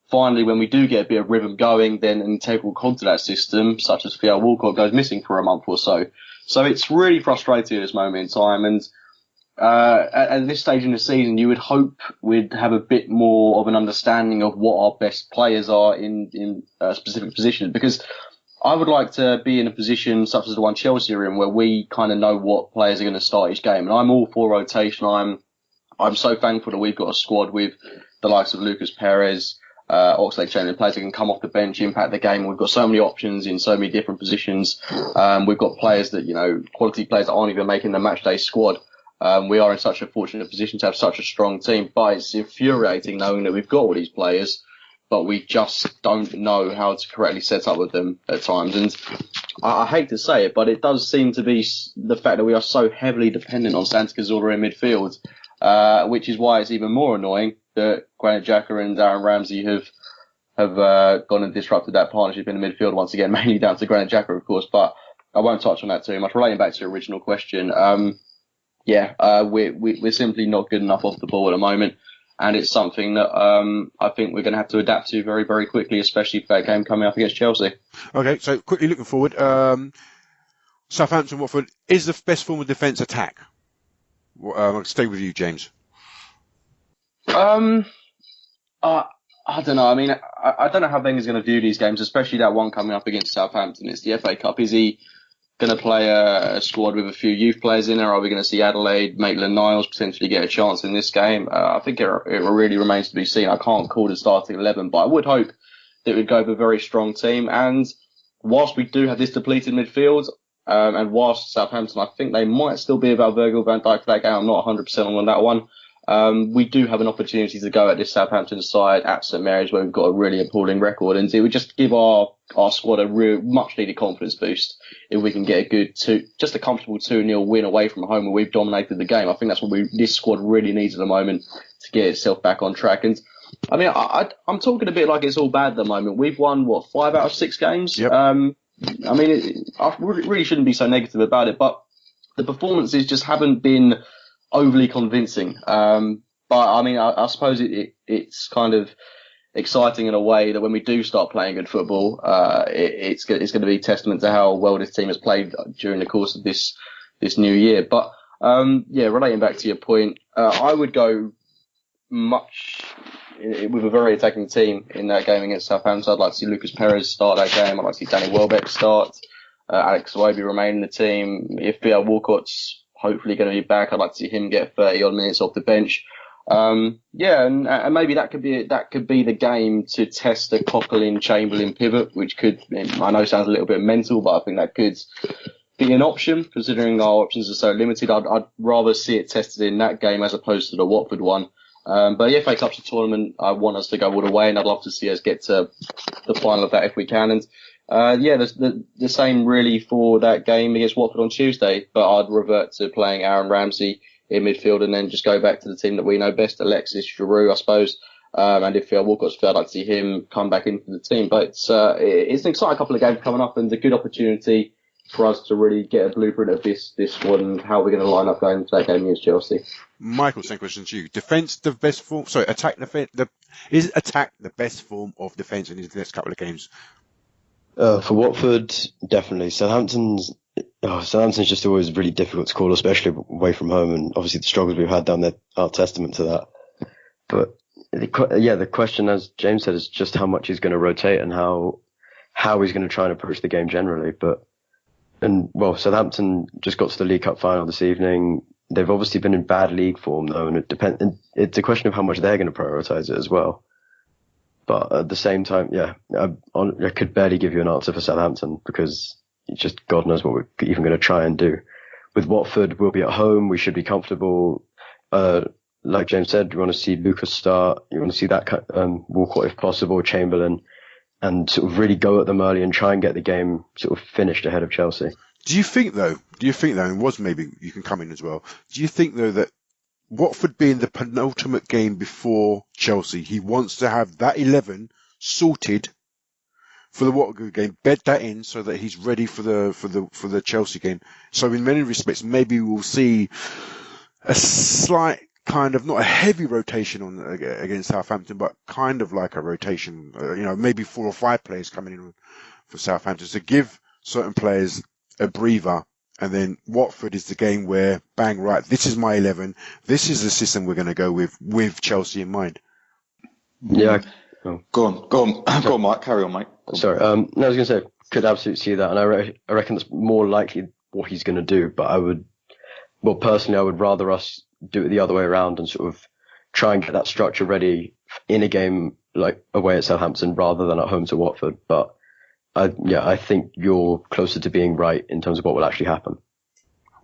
finally, when we do get a bit of rhythm going, then an integral cog to that system, such as Theo Walcott, goes missing for a month or so. So it's really frustrating at this moment in time. And at this stage in the season, you would hope we'd have a bit more of an understanding of what our best players are in specific positions, because I would like to be in a position such as the one Chelsea are in, where we kind of know what players are going to start each game. And I'm all for rotation. I'm so thankful that we've got a squad with the likes of Lucas Perez, Oxlade-Chamberlain, players that can come off the bench, impact the game. We've got so many options in so many different positions. We've got players that, quality players that aren't even making the matchday squad. We are in such a fortunate position to have such a strong team, but it's infuriating knowing that we've got all these players, but we just don't know how to correctly set up with them at times. And I hate to say it, but it does seem to be the fact that we are so heavily dependent on Santi Cazorla in midfield, which is why it's even more annoying that Granit Xhaka and Aaron Ramsey have gone and disrupted that partnership in the midfield once again, mainly down to Granit Xhaka, of course, but I won't touch on that too much. Relating back to your original question, we're simply not good enough off the ball at the moment. And it's something that I think we're going to have to adapt to very, very quickly, especially for that game coming up against Chelsea. Okay, so quickly looking forward, Southampton, Watford, is the best form of defence attack? I'll stay with you, James. I don't know. I mean, I don't know how Wenger's going to view these games, especially that one coming up against Southampton. It's the FA Cup. Is he going to play a squad with a few youth players in there? Are we going to see Adelaide, Maitland-Niles potentially get a chance in this game? I think it really remains to be seen. I can't call the starting 11, but I would hope that we'd go with a very strong team. And whilst we do have this depleted midfield, and whilst Southampton, I think they might still be about Virgil van Dijk for that game. I'm not 100% on that one. We do have an opportunity to go at this Southampton side at St Mary's, where we've got a really appalling record, and it would just give our squad a real much needed confidence boost if we can get just a comfortable 2-0 win away from home where we've dominated the game. I think that's what this squad really needs at the moment to get itself back on track. And I mean, I'm talking a bit like it's all bad at the moment. We've won 5 out of 6 games. Yep. I mean, I really shouldn't be so negative about it, but the performances just haven't been overly convincing. But I mean, I suppose it's kind of exciting in a way that when we do start playing good football, it's going to be testament to how well this team has played during the course of this new year. But relating back to your point, I would go much with a very attacking team in that game against Southampton. I'd like to see Lucas Perez start that game. I'd like to see Danny Welbeck start. Alex Iwobi remain in the team. If Theo Walcott's hopefully going to be back, I'd like to see him get 30 odd minutes off the bench. And maybe that could be the game to test the Coquelin-Chamberlain pivot, which could, I know sounds a little bit mental, but I think that could be an option considering our options are so limited. I'd rather see it tested in that game as opposed to the Watford one. But the FA Cup's a tournament I want us to go all the way, and I'd love to see us get to the final of that if we can. And the same really for that game against Watford on Tuesday, but I'd revert to playing Aaron Ramsey in midfield and then just go back to the team that we know best, Alexis, Giroud, I suppose. And if Walcott's fit, I'd like to see him come back into the team. But it's an exciting couple of games coming up and a good opportunity for us to really get a blueprint of this squad and how we're going to line up going into that game against Chelsea. Michael, same question to you. Is attack the best form of defence in these next couple of games? For Watford, definitely. Southampton's just always really difficult to call, especially away from home, and obviously the struggles we've had down there are testament to that. But the question, as James said, is just how much he's going to rotate and how he's going to try and approach the game generally. Southampton just got to the League Cup final this evening. They've obviously been in bad league form though, and it's a question of how much they're going to prioritise it as well. But at the same time, I could barely give you an answer for Southampton because it's just God knows what we're even going to try and do. With Watford, we'll be at home. We should be comfortable. Like James said, you want to see Lucas start. You want to see that Walcott if possible, Chamberlain, and sort of really go at them early and try and get the game sort of finished ahead of Chelsea. Do you think though, and was maybe you can come in as well, do you think though that Watford being the penultimate game before Chelsea, he wants to have that 11 sorted for the Watford game, bed that in so that he's ready for the Chelsea game. So in many respects, maybe we'll see a slight kind of, not a heavy rotation against Southampton, but kind of like a rotation, maybe 4 or 5 players coming in for Southampton to give certain players a breather. And then Watford is the game where, bang, right, this is my 11. This is the system we're going to go with Chelsea in mind. Yeah. Go on, Mike. Carry on, mate. Sorry. I was going to say, could absolutely see that. And I reckon that's more likely what he's going to do. But personally, I would rather us do it the other way around and sort of try and get that structure ready in a game like away at Southampton rather than at home to Watford. But I think you're closer to being right in terms of what will actually happen.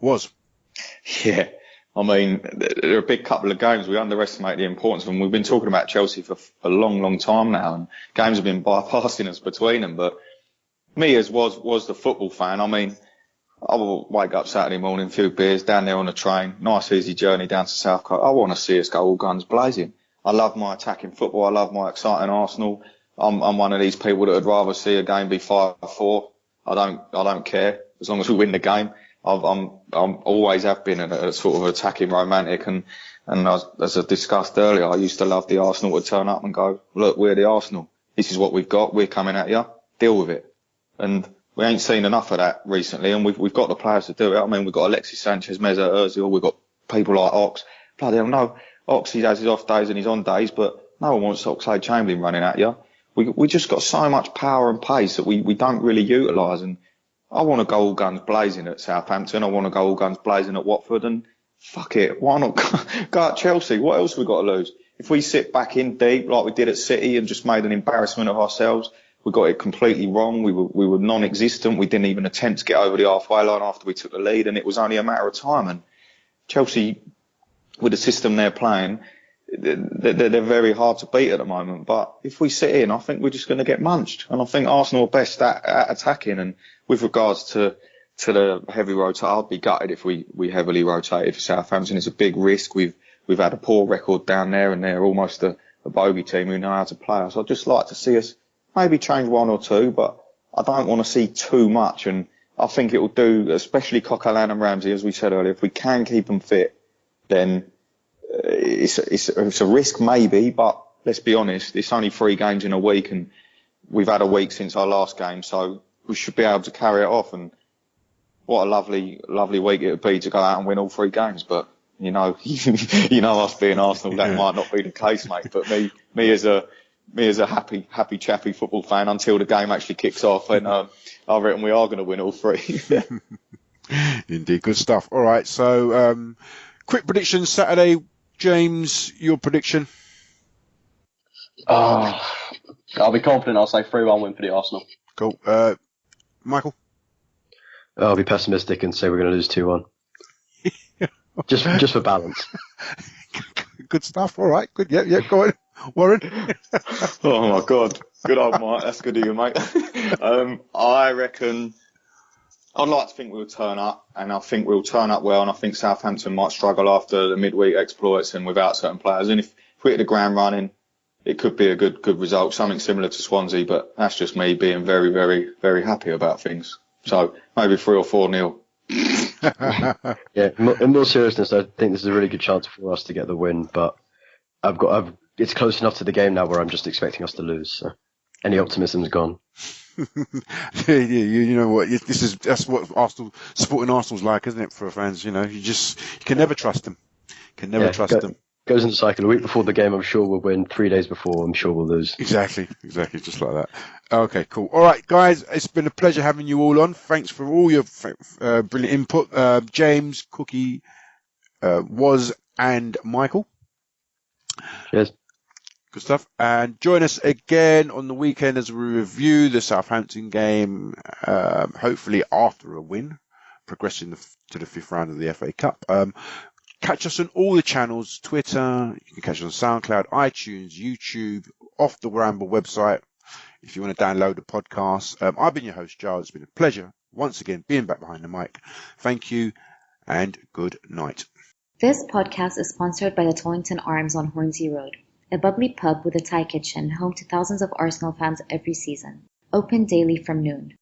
Yeah. I mean, there are a big couple of games. We underestimate the importance of them. We've been talking about Chelsea for a long, long time now, and games have been bypassing us between them. But me, as was the football fan, I mean, I will wake up Saturday morning, a few beers, down there on the train, nice easy journey down to South Coast. I want to see us go all guns blazing. I love my attacking football. I love my exciting Arsenal. I'm one of these people that would rather see a game be 5-4. I don't care as long as we win the game. I'm always have been a sort of attacking romantic, and as I discussed earlier, I used to love the Arsenal to turn up and go, look, we're the Arsenal. This is what we've got. We're coming at you. Deal with it. And we ain't seen enough of that recently, and we've got the players to do it. I mean, we've got Alexis Sanchez, Mesut Ozil, we've got people like Ox. Bloody hell, no, Ox, he has his off days and his on days, but no one wants Oxlade-Chamberlain running at you. We just got so much power and pace that we don't really utilise. And I want to go all guns blazing at Southampton. I want to go all guns blazing at Watford. And fuck it, why not go at Chelsea? What else have we got to lose? If we sit back in deep like we did at City and just made an embarrassment of ourselves, we got it completely wrong. We were non-existent. We didn't even attempt to get over the halfway line after we took the lead, and it was only a matter of time. And Chelsea, with the system they're playing, they're very hard to beat at the moment. But if we sit in, I think we're just going to get munched. And I think Arsenal are best at attacking. And with regards to the heavy rotate, I'd be gutted if we heavily rotated for Southampton. It's a big risk. We've had a poor record down there, and they're almost a bogey team who know how to play us. I'd just like to see us maybe change 1 or 2, but I don't want to see too much. And I think it will do, especially Coquelin and Ramsey, as we said earlier, if we can keep them fit, then it's a risk maybe, but let's be honest, it's only 3 games in a week, and we've had a week since our last game, so we should be able to carry it off. And what a lovely week it would be to go out and win all 3 games. But you know us being Arsenal, that might not be the case, mate. But me as a happy chappy football fan, until the game actually kicks off, and I reckon we are going to win all 3. Indeed, good stuff. All right, so quick prediction Saturday. James, your prediction? I'll be confident. I'll say 3-1 win for the Arsenal. Cool. Michael? I'll be pessimistic and say we're going to lose 2-1. just for balance. Good stuff. All right. Good. Yeah. Go on. Warren? Oh, my God. Good old Mike. That's good of you, mate. I reckon I'd like to think we'll turn up, and I think we'll turn up well, and I think Southampton might struggle after the midweek exploits and without certain players. And if we hit the ground running, it could be a good result, something similar to Swansea, but that's just me being very, very, very happy about things. So maybe 3 or 4-0. Yeah, in more seriousness, I think this is a really good chance for us to get the win, but it's close enough to the game now where I'm just expecting us to lose. So. Any optimism's gone. You know what? That's what supporting Arsenal's like, isn't it? For fans, you can never trust them. Can never trust them. Goes in the cycle. A week before the game, I'm sure we'll win. 3 days before, I'm sure we'll lose. Exactly, just like that. Okay, cool. All right, guys, it's been a pleasure having you all on. Thanks for all your brilliant input, James, Cookie, Woz, and Michael. Cheers. Good stuff. And join us again on the weekend as we review the Southampton game, hopefully after a win, progressing to the 5th round of the FA Cup. Catch us on all the channels, Twitter, you can catch us on SoundCloud, iTunes, YouTube, off the Ramble website if you want to download the podcast. I've been your host, Giles. It's been a pleasure once again being back behind the mic. Thank you and good night. This podcast is sponsored by the Tollington Arms on Hornsey Road, a bubbly pub with a Thai kitchen home to thousands of Arsenal fans every season. Open daily from noon.